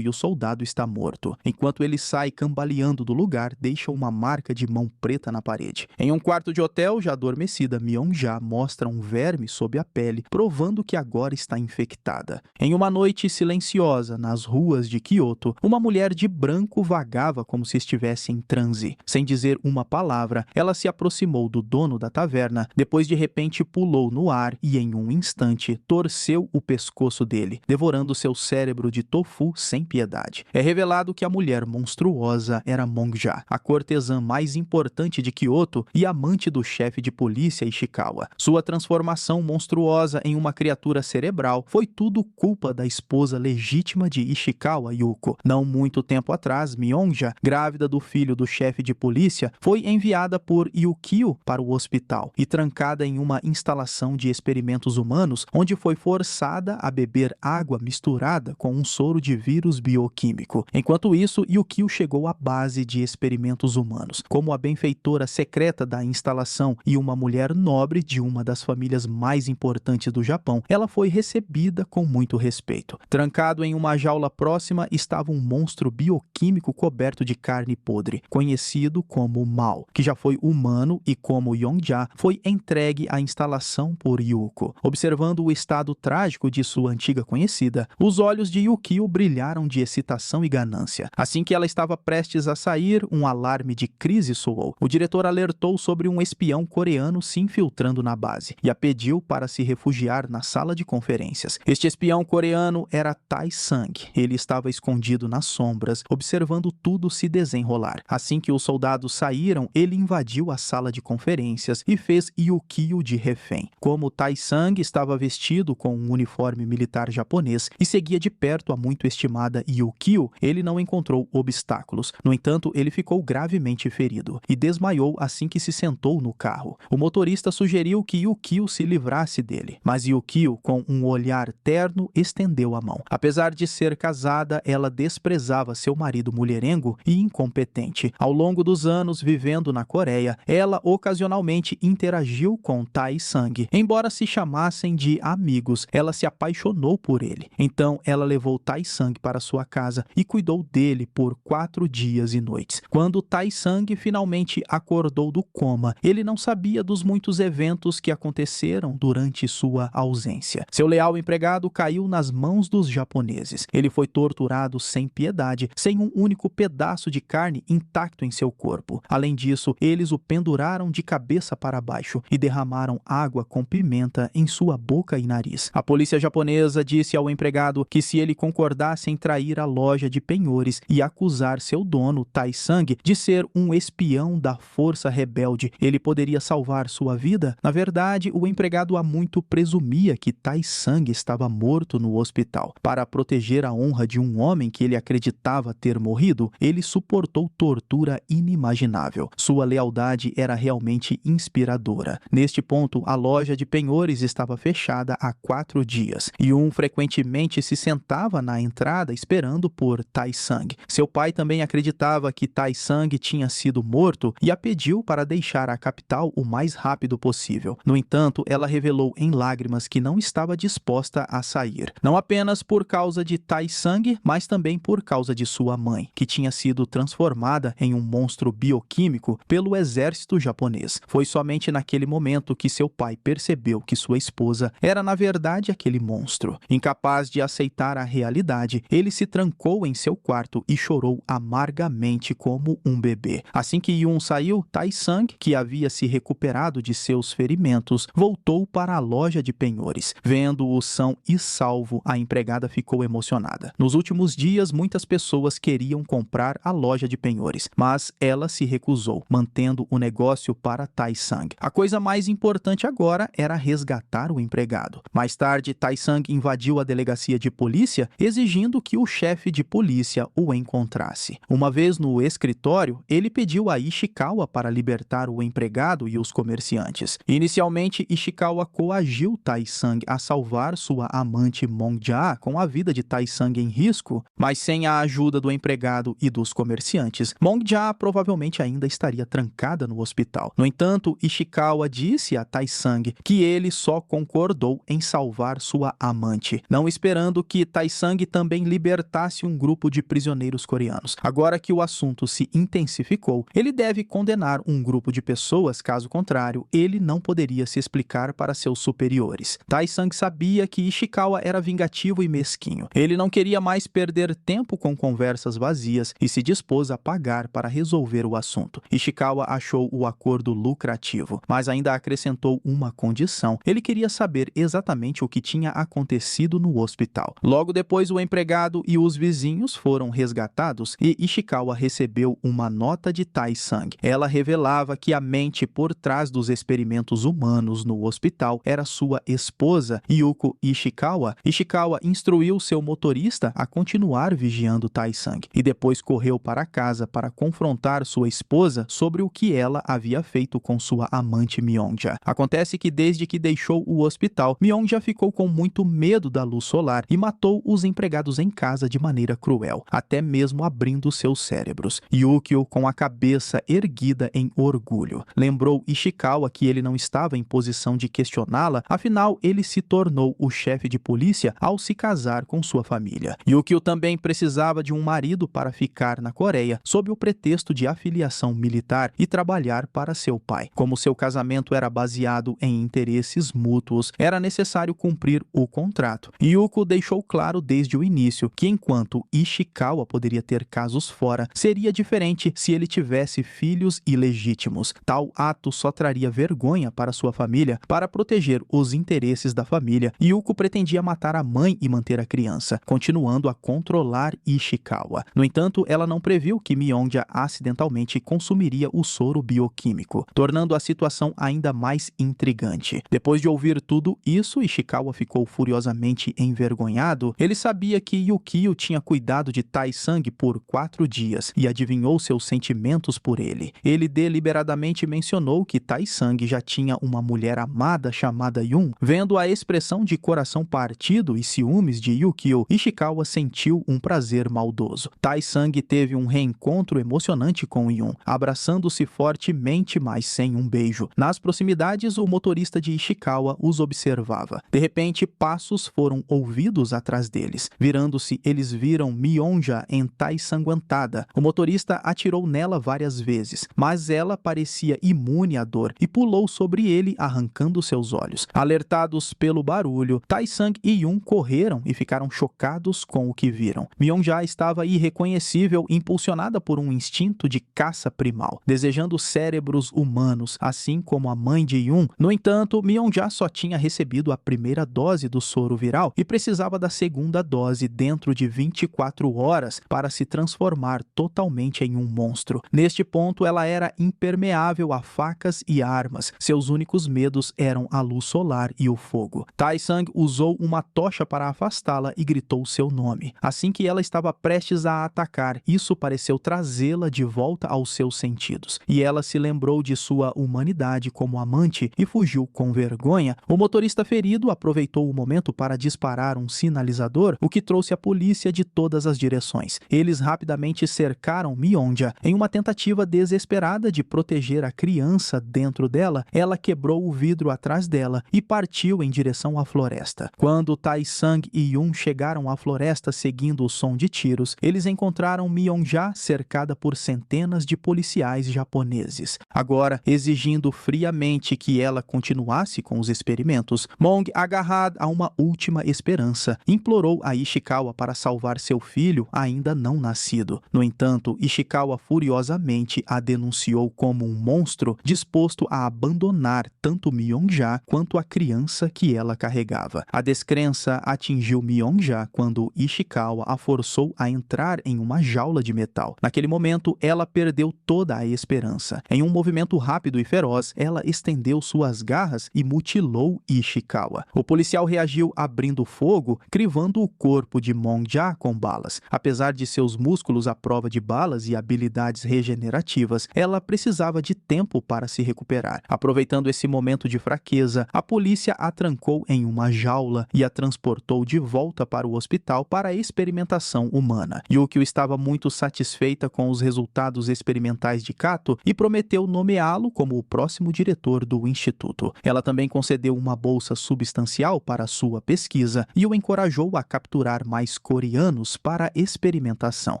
e o soldado está morto. Enquanto ele sai cambaleando do lugar, deixa uma marca de mão preta na parede. Em um quarto de hotel, já adormecida, Myung-ja mostra um verme sob a pele, provando que agora está infectada. Em uma noite silenciosa, nas ruas de Kyoto, uma mulher de branco vagava como se estivesse em transe. Sem dizer uma palavra, ela se aproximou do dono da taverna, depois de repente pulou no ar e em um instante torceu o pescoço dele, devorando seu cérebro de tofu sem piedade. É revelado que a mulher monstruosa era Myung-ja, a cortesã mais importante de Kyoto e amante do chefe de polícia Ishikawa. Sua transformação monstruosa em uma criatura cerebral foi tudo culpa da esposa legítima de Ishikawa, Yuko. Não muito tempo atrás, Myung-ja, grávida do filho do chefe de polícia, foi enviada por Yukio para o hospital e trancada em uma instalação de experimentos humanos, onde foi forçada a beber água misturada com um soro de vírus bioquímico. Enquanto isso, Yukio chegou à base de experimentos humanos. Como a benfeitora secreta da instalação e uma mulher nobre de uma das famílias mais importantes do Japão, ela foi recebida com muito respeito. Trancado em uma jaula próxima estava um monstro bioquímico coberto de carne podre, conhecido como Mao, que já foi humano e, como Yong-ja, foi entregue à instalação por Yuko. Observando o estado trágico de sua antiga conhecida, os olhos de Yukio brilharam de excitação e ganância. Assim que ela estava prestes a sair, um alarme de crise soou. O diretor alertou sobre um espião coreano se infiltrando na base e a pediu para se refugiar na sala de conferências. Este espião coreano era Tai-Sang. Ele estava escondido nas sombras, observando tudo se desenrolar. Assim que os soldados saíram, ele invadiu a sala de conferências e fez Yukio de refém. Como Tai-Sang estava vestido com um uniforme militar japonês e seguia de perto a muito estimada Yukio, ele não encontrou obstáculos. No entanto, ele ficou gravemente ferido e desmaiou assim que se sentou no carro. O motorista sugeriu que Yukio se livrasse dele, mas Yukio, com um olhar terno, estendeu a mão. Apesar de ser casada, ela desprezava seu marido mulherengo e incompetente. Ao longo dos anos vivendo na Coreia, ela ocasionalmente interagiu com Tai-Sang. Embora se chamassem de amigos, ela se apaixonou por ele. Então, ela levou Tai-Sang para sua casa e cuidou dele por 4 dias e noites. Quando Tai-Sang finalmente acordou do coma, ele não sabia dos muitos eventos que aconteceram durante sua ausência. Seu leal empregado caiu nas mãos dos japoneses. Ele foi torturado sem piedade, sem um único pedaço de carne intacto em seu corpo. Além disso, eles o penduraram de cabeça para baixo e derramaram água com pimenta em sua boca e nariz. A polícia japonesa disse ao empregado que se ele concordasse em trair a loja de penhores e acusar seu dono, Tai-Sang, de ser um espião da força rebelde, ele poderia salvar sua vida. Na verdade, o empregado há muito presumia que Tai-Sang estava morto no hospital. Para proteger a honra de um homem que ele acreditava ter morrido, ele suportou tortura inimaginável. Sua lealdade era realmente inspiradora. Neste ponto, a loja de penhores estava fechada há 4 dias. Yun frequentemente se sentava na entrada esperando por Tai-Sang. Seu pai também acreditava que Tai-Sang tinha sido morto e a pediu para deixar a capital o mais rápido possível. No entanto, ela revelou em lágrimas que não estava disposta a sair. Não apenas por causa de Tai-Sang, mas também por causa de sua mãe, que tinha sido transformada em um monstro bioquímico pelo exército japonês. Foi somente naquele momento que seu pai percebeu que sua esposa era na verdade aquele monstro. Incapaz de aceitar a realidade, ele se trancou em seu quarto e chorou amargamente como um bebê. Assim que Yun saiu, Tai-Sang, que havia se recuperado de seus ferimentos, voltou para a loja de penhores. Vendo-o são e salvo, a empregada ficou emocionada. Nos últimos dias, muitas pessoas queriam comprar a loja de penhores, mas ela se recusou, mantendo o negócio para Tai-Sang. A coisa mais importante agora era resgatar o empregado. Mais tarde, Tai-Sang invadiu a delegacia de polícia, exigindo que o chefe de polícia o encontrasse. Uma vez no escritório, ele pediu a Ishikawa para libertar o empregado e os comerciantes. Inicialmente, Ishikawa coagiu Tai-Sang a salvar sua amante Mong-ja com a vida de Tai-Sang em risco, mas sem a ajuda do empregado e dos comerciantes, Mong-ja provavelmente ainda estaria trancada no hospital. No entanto, Ishikawa disse a Tai-Sang que ele só concordou em salvar sua amante, não esperando que Tai-Sang também libertasse um grupo de prisioneiros coreanos. Agora que o assunto se intensificou, ele deve condenar um grupo de pessoas, caso contrário, ele não poderia se explicar para seus superiores. Tai-Sang sabia que Ishikawa era vingativo e mesquinho. Ele não queria mais perder tempo com conversas vazias e se dispôs a pagar para resolver o assunto. Ishikawa achou o acordo lucrativo, mas ainda acrescentou uma condição. Ele queria saber exatamente o que tinha acontecido no hospital. Logo depois, o empregado e os vizinhos foram resgatados e Ishikawa recebeu uma nota de Tai-Sang. Ela revelava que a mente por trás dos experimentos humanos no hospital era sua esposa, Yuko Ishikawa. Ishikawa instruiu seu motorista a continuar vigiando Tai-Sang e depois correu para casa para confrontar sua esposa sobre o que ela havia feito com sua amante Myung-ja. Acontece que desde que deixou o hospital, Myung-ja ficou com muito medo da luz solar e matou os empregados em casa de maneira cruel, até mesmo abrindo seus cérebros. Yukio, com a cabeça erguida em orgulho, lembrou Ishikawa que ele não estava em posição de questioná-la, afinal ele se tornou o chefe de polícia ao se casar com sua família. Yukio também precisava de um marido para ficar na Coreia, sob o pretexto de afiliação militar e trabalhar para seu pai. Como seu casamento era baseado em interesses mútuos, era necessário cumprir o contrato. Yuko deixou claro desde o início que enquanto Ishikawa poderia ter casos fora, seria diferente se ele tivesse filhos ilegítimos. Tal ato só traria vergonha para sua família. Para proteger os interesses da família, Yuko pretendia matar a mãe e manter a criança, continuando a controlar Ishikawa. No entanto, ela não previu que Myung-ja acidentalmente consumiria o soro bioquímico, tornando a situação ainda mais intrigante. Depois de ouvir tudo isso, Ishikawa ficou furiosamente envergonhado. Ele sabia que Yukio tinha cuidado de Tai-Sang por 4 dias e adivinhou seus sentimentos por ele. Ele deliberadamente mencionou que Tai-Sang já tinha uma mulher amada chamada Yun. Vendo a expressão de coração partido e ciúmes de Yukio, Ishikawa sentiu um prazer maldoso. Tai-Sang teve um reencontro emocionante com Yun, abraçando-se fortemente, mas sem um beijo. Nas proximidades, o motorista de Ishikawa os observava. De repente, passos foram ouvidos atrás deles. Virando-se, eles viram Myung-ja ensanguentada. O motorista atirou nela várias vezes, mas ela parecia imune à dor e pulou sobre ele, arrancando seus olhos. Alertados pelo barulho, Tai-Sang e Yun correram e ficaram chocados com o que viram. Myung-ja estava irreconhecível, impulsionada por um instinto de caça primal, desejando cérebros humanos, assim como a mãe de Yun. No entanto, Myung-ja só tinha recebido a primeira dose do soro viral e precisava da segunda dose dentro de 24 horas para se transformar totalmente em um monstro. Neste ponto, ela era impermeável a facas e armas. Seus únicos medos eram a luz solar e o fogo. Tai-Sang usou uma tocha para afastá-la e gritou seu nome. Assim que ela estava prestes a atacar, isso pareceu trazê-la de volta aos seus sentidos, e ela se lembrou de sua humanidade como amante e fugiu com vergonha. O motorista ferido aproveitou o momento para disparar um sinalizador, o que trouxe a polícia de todas as direções. Eles rapidamente cercaram Myeonja. Em uma tentativa desesperada de proteger a criança dentro dela, ela quebrou o vidro atrás dela e partiu em direção à floresta. Quando Tai-Sang e Yoon chegaram à floresta seguindo o som de tiros, eles encontraram Myeonja cercada por centenas de policiais japoneses. Agora, exigindo friamente que ela continuasse com os experimentos, Mong, agarrado a uma última esperança, implorou a Ishikawa para salvar seu filho ainda não nascido. No entanto, Ishikawa furiosamente a denunciou como um monstro disposto a abandonar tanto Myeonja quanto a criança que ela carregava. A descrença atingiu Myeonja quando Ishikawa a forçou a entrar em uma jaula de metal. Naquele momento, ela perdeu toda a esperança. Em um movimento rápido e feroz, ela estendeu suas garras e mutilou Ishikawa. O policial reagiu abrindo fogo, crivando o corpo de Mong-ja com balas. Apesar de seus músculos à prova de balas e habilidades regenerativas, ela precisava de tempo para se recuperar. Aproveitando esse momento de fraqueza, a polícia a trancou em uma jaula e a transportou de volta para o hospital para a experimentação humana. Yukio estava muito satisfeita com os resultados experimentais de Kato e prometeu nomeá-lo como o próximo diretor do instituto. Ela também concedeu uma bolsa substancial para sua pesquisa e o encorajou a capturar mais coreanos para experimentação,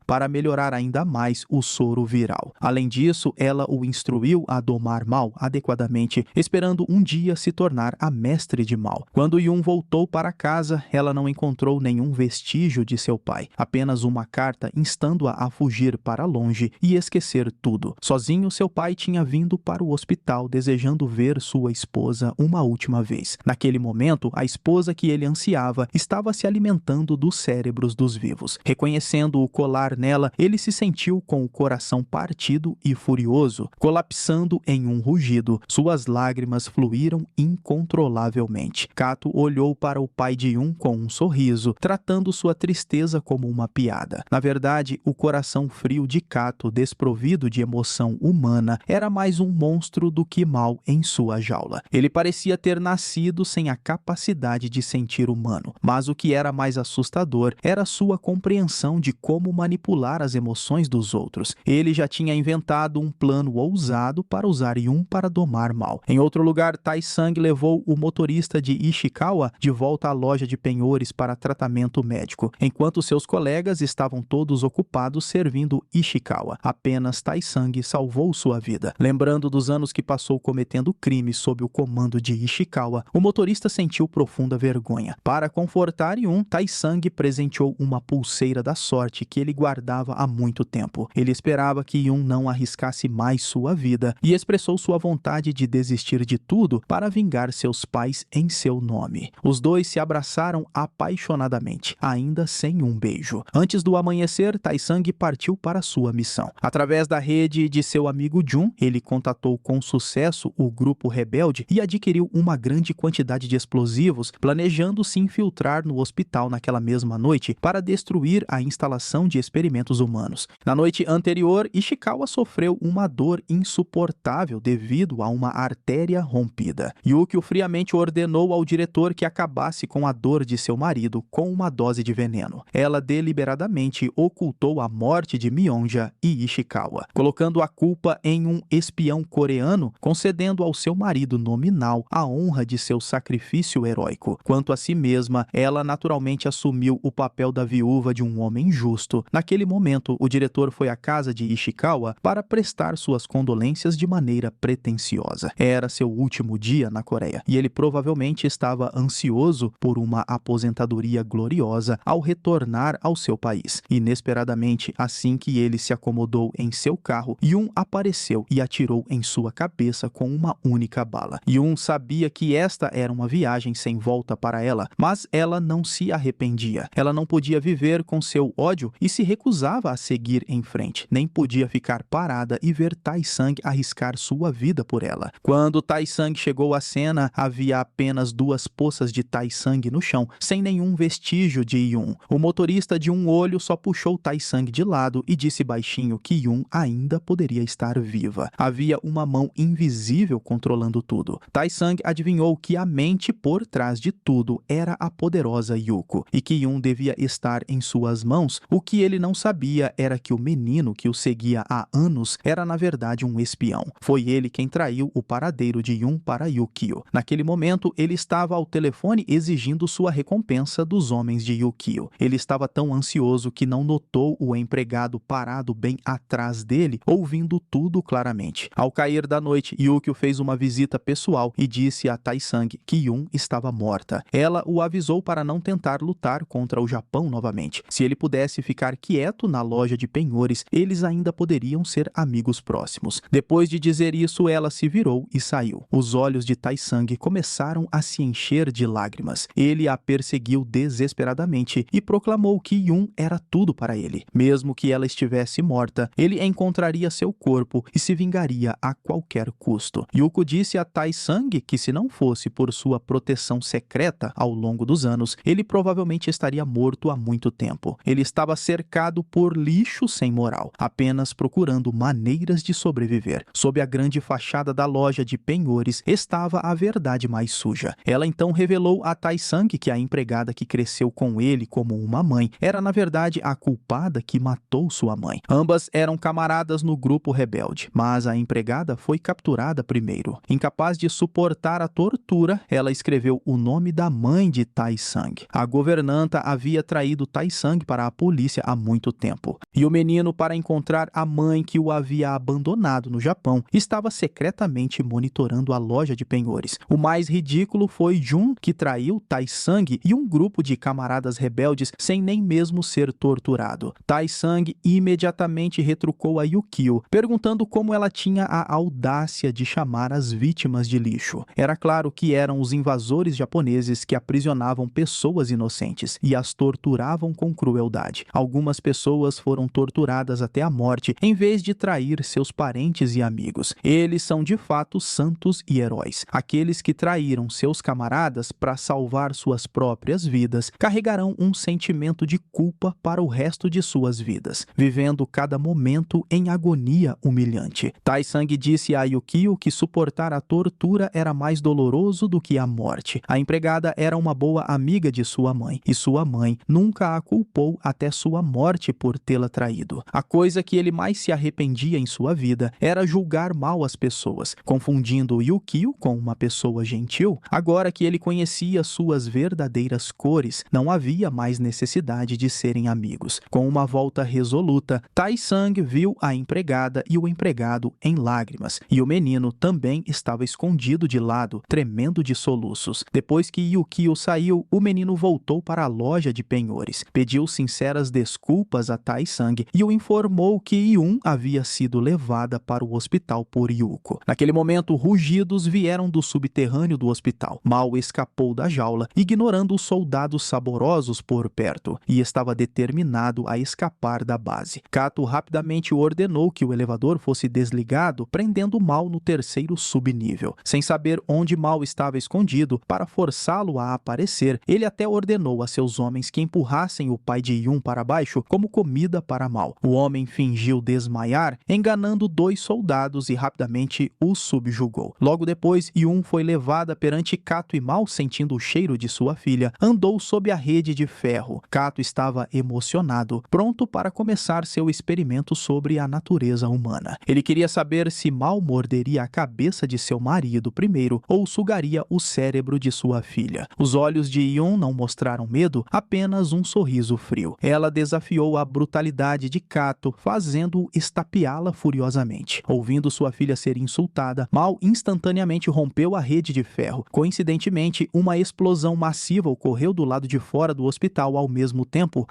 para melhorar ainda mais o soro viral. Além disso, ela o instruiu a domar Mao adequadamente, esperando um dia se tornar a mestre de Mao. Quando Yoon voltou para casa, ela não encontrou nenhum vestígio de seu pai, apenas uma carta instando-a a fugir para longe e esquecer tudo. Sozinho, seu pai tinha vindo para o hospital desejando ver sua esposa uma última vez. Naquele momento, a esposa que ele ansiava estava se alimentando dos cérebros dos vivos. Reconhecendo o colar nela, ele se sentiu com o coração partido e furioso, colapsando em um rugido. Suas lágrimas fluíram incontrolavelmente. Kato olhou para o pai de Yoon com um sorriso, tratando sua tristeza como uma piada. Na verdade, o coração frio de Kato, desprovido de emoção humana, era mais um monstro do que Mao em sua jaula. Ele parecia ter nascido sem a capacidade de sentir humano, mas o que era mais assustador era sua compreensão de como manipular as emoções dos outros. Ele já tinha inventado um plano ousado para usar Yoon para domar Mao. Em outro lugar, Tai-Sang levou o motorista de Ishikawa de volta à loja de penhores para tratamento médico, enquanto seus colegas estavam todos ocupados servindo Ishikawa. Apenas Tai-Sang salvou sua vida. Lembrando dos anos que passou cometendo crimes sob o comando de Ishikawa, o motorista sentiu profunda vergonha. Para confortar Yoon, Tai-Sang presenteou uma pulseira da sorte que ele guardava há muito tempo. Ele esperava que Yoon não arriscasse mais sua vida e expressou sua vontade de desistir de tudo para vingar seus pais em seu nome. Os dois se abraçaram apaixonadamente, ainda sem um beijo. Antes do amanhecer, Tai-Sang partiu para sua missão. Através da rede de seu amigo Jun, ele contatou com sucesso o grupo rebelde e adquiriu uma grande quantidade de explosivos, planejando se infiltrar no hospital naquela mesma noite para destruir a instalação de experimentos humanos. Na noite anterior, Ishikawa sofreu uma dor insuportável devido a uma artéria rompida. Yukio friamente ordenou ao diretor que acabasse com a dor de seu marido com uma dose de veneno. Ela deliberadamente ocultou a morte de Myeonja e Ishikawa, colocando a culpa em um espião coreano, concedendo ao seu marido nominal a honra de seu sacrifício heróico. Quanto a si mesma, ela naturalmente assumiu o papel da viúva de um homem justo. Naquele momento, o diretor foi à casa de Ishikawa para prestar suas condolências de maneira pretensiosa. Era seu último dia na Coreia e ele provavelmente estava ansioso por uma aposentadoria gloriosa ao retornar ao seu país. Inesperadamente, assim que ele se acomodou em seu carro, Yoon apareceu e atirou em sua cabeça com uma única bala. Yoon sabia que esta era uma viagem sem volta para ela, mas ela não se arrependia. Ela não podia viver com seu ódio e se recusava a seguir em frente. Nem podia ficar parada e ver Tai-Sang arriscar sua vida por ela. Quando Tai-Sang chegou à cena, havia apenas 2 poças de Tai-Sang no chão, sem nenhum vestígio de Yun. O motorista de um olho só puxou Tai-Sang de lado e disse baixinho que Yun ainda poderia estar viva. Havia uma mão invisível controlando tudo. Tai-Sang adivinhou que a mente por trás de tudo era a poderosa Yuko, e que Yun devia estar em suas mãos. O que ele não sabia era que o menino que o seguia há anos era na verdade um espião. Foi ele quem traiu o paradeiro de Yun para Yukio. Naquele momento, ele estava ao telefone exigindo sua recompensa dos homens de Yukio. Ele estava tão ansioso que não notou o empregado parado bem atrás dele, ouvindo tudo claramente. Ao cair da noite, Yukio fez uma visita pessoal e disse a Tai-Sang que Yun estava morta. Ela o avisou para não tentar lutar contra o Japão novamente. Se ele pudesse ficar quieto na loja de penhores, eles ainda poderiam ser amigos próximos. Depois de dizer isso, ela se virou e saiu. Os olhos de Tai-Sang começaram a se encher de lágrimas. Ele a perseguiu desesperadamente e proclamou que Yun era tudo para ele. Mesmo que ela estivesse morta, ele encontraria seu corpo e se vingaria a qualquer custo. Yuko disse a Tai-Sang que se não fosse por sua proteção secreta ao longo dos anos, ele provavelmente estaria morto há muito tempo. Ele estava cercado por lixo sem moral, apenas procurando maneiras de sobreviver. Sob a grande fachada da loja de penhores estava a verdade mais suja. Ela então revelou a Tai-Sang que a empregada que cresceu com ele como uma mãe era na verdade a culpada que matou sua mãe. Ambas eram camaradas no grupo rebelde, mas a empregada foi capturada primeiro. Incapaz de suportar a tortura, ela escreveu o nome da mãe de Tai-Sang. A governanta havia traído Tai-Sang para a polícia há muito tempo. E o menino, para encontrar a mãe que o havia abandonado no Japão, estava secretamente monitorando a loja de penhores. O mais ridículo foi Jun, que traiu Tai-Sang e um grupo de camaradas rebeldes sem nem mesmo ser torturado. Tai-Sang imediatamente retrucou a Yukio, perguntando como ela tinha a audácia de chamar as vítimas de lixo. Era claro que eram os invasores japoneses que aprisionavam pessoas inocentes e as torturavam com crueldade. Algumas pessoas foram torturadas até a morte em vez de trair seus parentes e amigos. Eles são de fato santos e heróis. Aqueles que traíram seus camaradas para salvar suas próprias vidas carregarão um sentimento de culpa para o resto de suas vidas, vivendo cada momento em agonia humilhante. Tai-Sang disse a Yukio que suportar a tortura era mais doloroso do que a morte. A empregada era uma boa amiga de sua mãe, e sua mãe nunca a culpou até sua morte por tê-la traído. A coisa que ele mais se arrependia em sua vida era julgar mal as pessoas, confundindo Yukio com uma pessoa gentil. Agora que ele conhecia suas verdadeiras cores, não havia mais necessidade de serem amigos. Com uma volta resoluta, Tai-Sang viu a empregada e o empregado em lágrimas, e o menino também estava escondido de lado, tremendo de soluços. Depois que Yukio saiu, o menino voltou para a loja de penhores, pediu sinceras desculpas a Tai-Sang e o informou que Yun havia sido levada para o hospital por Yuko. Naquele momento, rugidos vieram do subterrâneo do hospital. Mao escapou da jaula, ignorando os soldados saborosos por perto, e estava determinado a escapar da base. Kato rapidamente ordenou que o elevador fosse desligado, prendendo Mao no terceiro subnível. Sem saber onde Mao estava escondido, para forçá-lo a aparecer, ele até ordenou a seus homens que empurrassem o pai de Yun para baixo como comida para Mao. O homem fingiu desmaiar, enganando 2 soldados e rapidamente os subjugou. Logo depois, Yun foi levada perante Kato e Mao, sentindo o cheiro de sua filha, andou sob a rede de ferro. Kato estava emocionado, pronto para começar seu experimento sobre a natureza humana. Ele queria saber se Mao morderia a cabeça de seu marido primeiro ou sugaria o cérebro de sua filha. Os olhos de Yun não mostraram medo, apenas um sorriso frio. Ela desafiou a brutalidade de Kato, fazendo-o estapeá-la furiosamente. Ouvindo sua filha ser insultada, Mao instantaneamente rompeu a rede de ferro. Coincidentemente, uma explosão massiva ocorreu do lado de fora do hospital ao mesmo tempo.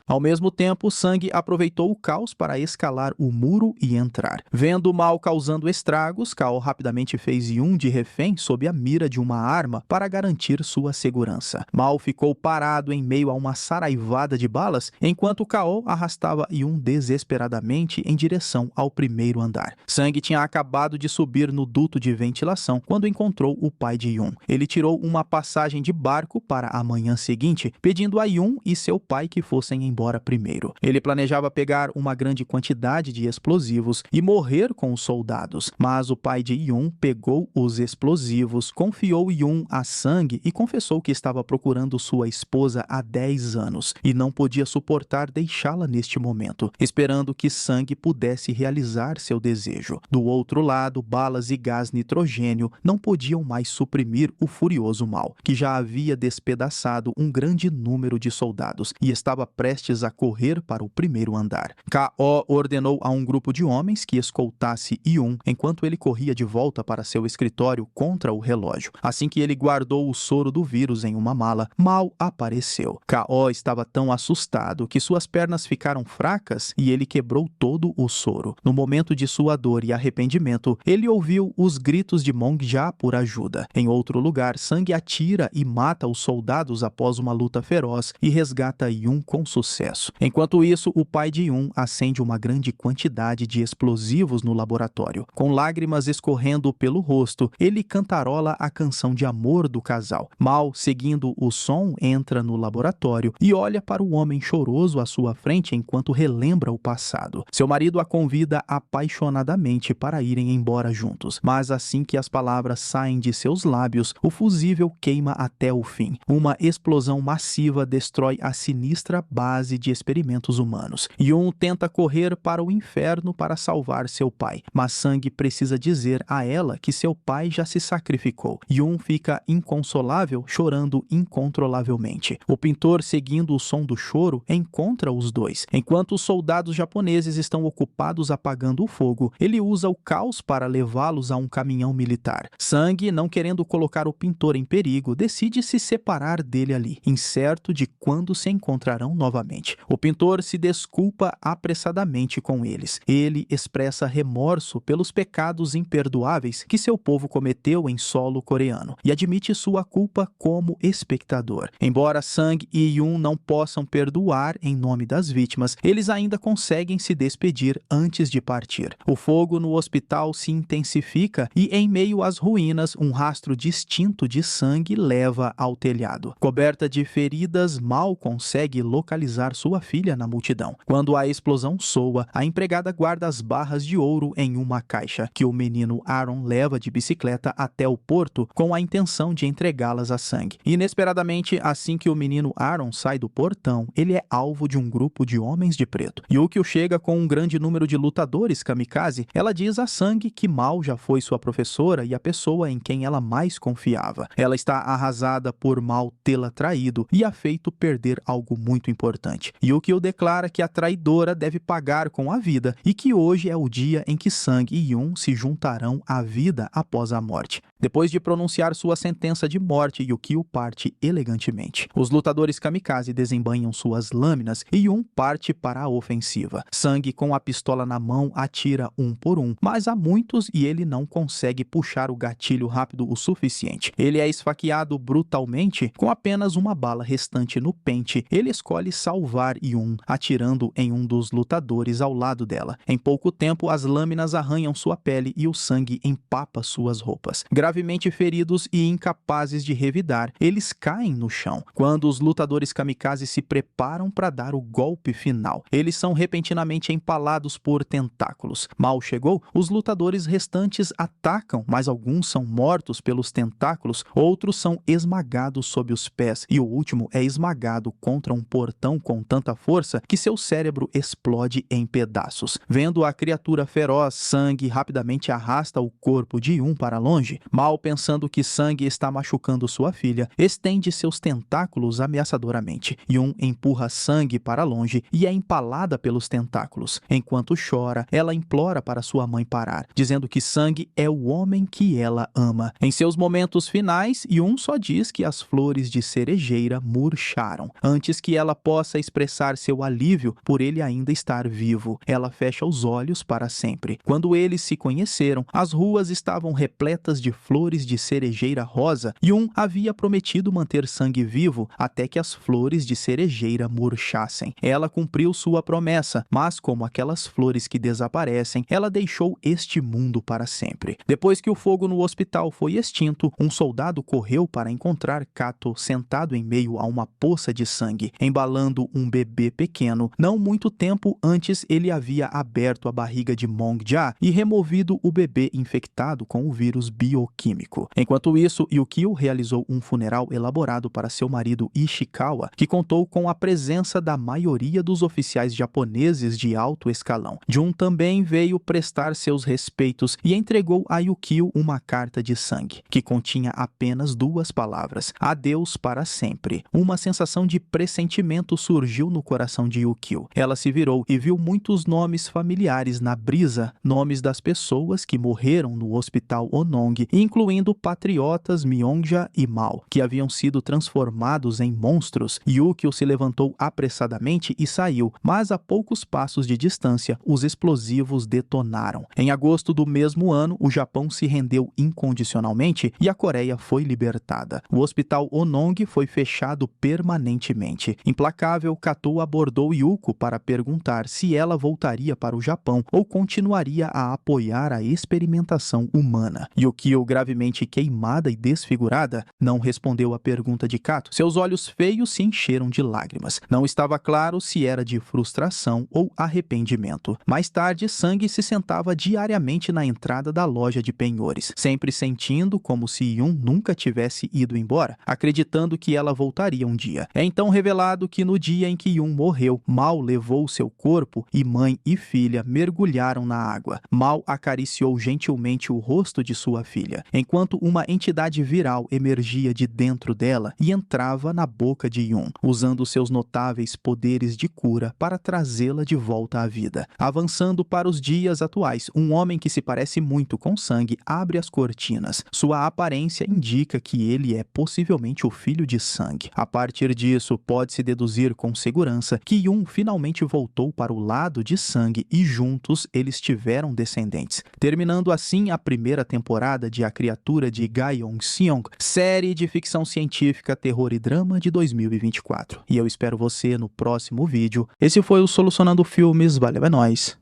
Sang aproveitou o caos para escalar o muro e entrar. Vendo Mao causando estragos, Kao rapidamente fez Yun de refém sob a mira de uma arma para garantir sua segurança. Mao ficou parado em meio a uma saraivada de balas, enquanto Kao arrastava Yun desesperadamente em direção ao primeiro andar. Sang tinha acabado de subir no duto de ventilação quando encontrou o pai de Yun. Ele tirou uma passagem de barco para a manhã seguinte, pedindo a Yun e seu pai que fossem embora primeiro. Ele planejava pegar uma grande quantidade de explosivos e morrer com os soldados, mas o pai de Yun pegou os explosivos, confiou Yun a Sang e confessou que estava procurando sua esposa há 10 anos e não podia suportar deixá-la neste momento, esperando que Sang pudesse realizar seu desejo. Do outro lado, balas e gás nitrogênio não podiam mais suprimir o furioso mal, que já havia despedaçado um grande número de soldados e estava prestes a correr para o primeiro andar. K.O. ordenou a um grupo de homens que escoltasse Yun enquanto ele corria de volta para seu escritório contra o relógio. Assim que ele guardou o soro do vírus em uma mala, Mal apareceu. K.O. estava tão assustado que suas pernas ficaram fracas e ele quebrou todo o soro. No momento de sua dor e arrependimento, ele ouviu os gritos de Mong-Ja por ajuda. Em outro lugar, Sang atira e mata os soldados após uma luta feroz e resgata Yun com sucesso. Enquanto isso, o pai de Yun acende uma grande quantidade de explosivos no laboratório. Com lágrimas escorrendo pelo rosto, ele cantarola a canção de amor do casal. Mal, seguindo o som, entra no laboratório e olha para o homem choroso à sua frente enquanto relembra o passado. Seu marido a convida apaixonadamente para irem embora juntos, mas assim que as palavras saem de seus lábios, o fusível queima até o fim. Uma explosão massiva destrói a sinistra base de experimentos humanos. Yun tenta correr para o inferno para salvar seu pai, mas Sang precisa dizer a ela que seu pai já se sacrificou. Yun fica inconsolável, chorando incontrolavelmente. O pintor, seguindo o som do choro, encontra os dois. Enquanto os soldados japoneses estão ocupados apagando o fogo, ele usa o caos para levá-los a um caminhão militar. Sang, não querendo colocar o pintor em perigo, decide se separar dele ali, incerto de quando se encontrarão novamente. O pintor se desculpa apressadamente com eles. Ele expressa remorso pelos pecados imperdoáveis que seu povo cometeu em solo coreano e admite sua culpa como espectador. Embora Sang e Yun não possam perdoar em nome das vítimas, eles ainda conseguem se despedir antes de partir. O fogo no hospital se intensifica e, em meio às ruínas, um rastro distinto de sangue leva ao telhado. Coberta de feridas, Mal consegue localizar sua filha na multidão. Quando a explosão soa, a empregada guarda as barras de ouro em uma caixa, que o menino Aaron leva de bicicleta até o porto com a intenção de entregá-las a Sang. Inesperadamente, assim que o menino Aaron sai do portão, ele é alvo de um grupo de homens de preto. Yukio chega com um grande número de lutadores kamikaze. Ela diz a Sang que Mal já foi sua professora e a pessoa em quem ela mais confiava. Ela está arrasada por Mal tê-la traído e a feito perder algo muito importante. Yukio declara que a traidora deve pagar com a vida e que hoje é o dia em que Sang e Yun se juntarão à vida após a morte. Depois de pronunciar sua sentença de morte, Yukio parte elegantemente. Os lutadores kamikaze desembanham suas lâminas e Yun parte para a ofensiva. Sang, com a pistola na mão, atira um por um, mas há muitos e ele não consegue puxar o gatilho rápido o suficiente. Ele é esfaqueado brutalmente com apenas uma bala restante no pente. Ele escolhe salvar Yun, atirando em um dos lutadores ao lado dela. Em pouco tempo, as lâminas arranham sua pele e o sangue empapa suas roupas. Gravemente feridos e incapazes de revidar, eles caem no chão. Quando os lutadores kamikaze se preparam para dar o golpe final, eles são repentinamente empalados por tentáculos. Mal chegou, os lutadores restantes atacam, mas alguns são mortos pelos tentáculos, outros são esmagados sob os pés e o último é esmagado contra um portão com tanta força que seu cérebro explode em pedaços. Vendo a criatura feroz, Sang rapidamente arrasta o corpo de Yun para longe. Mal, pensando que Sang está machucando sua filha, estende seus tentáculos ameaçadoramente. Yun empurra Sang para longe e é empalada pelos tentáculos. Enquanto chora, ela implora para sua mãe parar, dizendo que Sang é o homem que ela ama. Em seus momentos finais, Yun só diz que as flores de cerejeira murcharam. Antes que ela possa expressar seu alívio por ele ainda estar vivo, ela fecha os olhos para sempre. Quando eles se conheceram, as ruas estavam repletas de flores de cerejeira rosa. Yun havia prometido manter Sang vivo até que as flores de cerejeira murchassem. Ela cumpriu sua promessa, mas como aquelas flores que desaparecem, ela deixou este mundo para sempre. Depois que o fogo no hospital foi extinto, Um soldado correu para encontrar Kato sentado em meio a uma poça de sangue, embalando um bebê pequeno. Não muito tempo antes, ele havia aberto a barriga de Mong-ja e removido o bebê infectado com o vírus bioquímico. Enquanto isso, Yukio realizou um funeral elaborado para seu marido Ishikawa, que contou com a presença da maioria dos oficiais japoneses de alto escalão. Jun também veio prestar seus respeitos e entregou a Yukio uma carta de sangue, que continha apenas 2 palavras: adeus para sempre. Uma sensação de pressentimento surgiu no coração de Yukio. Ela se virou e viu muitos nomes familiares na brisa, nomes das pessoas que morreram no hospital Onong, incluindo patriotas Myongja e Mao, que haviam sido transformados em monstros. Yukio se levantou apressadamente e saiu, mas a poucos passos de distância, os explosivos detonaram. Em agosto do mesmo ano, o Japão se rendeu incondicionalmente e a Coreia foi libertada. O hospital Onong foi fechado permanentemente. Implacável, Kato abordou Yuko para perguntar se ela voltaria para o Japão ou continuaria a apoiar a experimentação humana. Yukio, gravemente queimada e desfigurada, não respondeu à pergunta de Kato. Seus olhos feios se encheram de lágrimas. Não estava claro se era de frustração ou arrependimento. Mais tarde, Sang se sentava diariamente na entrada da loja de penhores, sempre sentindo como se Yun nunca tivesse ido embora, acreditando que ela voltaria um dia. É então revelado que no dia em que Yun morreu, Mao levou seu corpo e mãe e filha mergulharam na água. Mao acariciou gentilmente o rosto de sua filha, enquanto uma entidade viral emergia de dentro dela e entrava na boca de Yun, usando seus notáveis poderes de cura para trazê-la de volta à vida. Avançando para os dias atuais, um homem que se parece muito com Sang abre as cortinas. Sua aparência indica que ele é possivelmente o filho de Sang. A partir disso, pode-se deduzir com segurança que Yun finalmente voltou para o lado de Sang e juntos eles tiveram descendentes, terminando assim a primeira temporada de A Criatura de Gyeong-seong, série de ficção científica, terror e drama de 2024. E eu espero você no próximo vídeo. Esse foi o Solucionando Filmes, valeu, é nóis.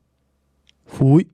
Fui!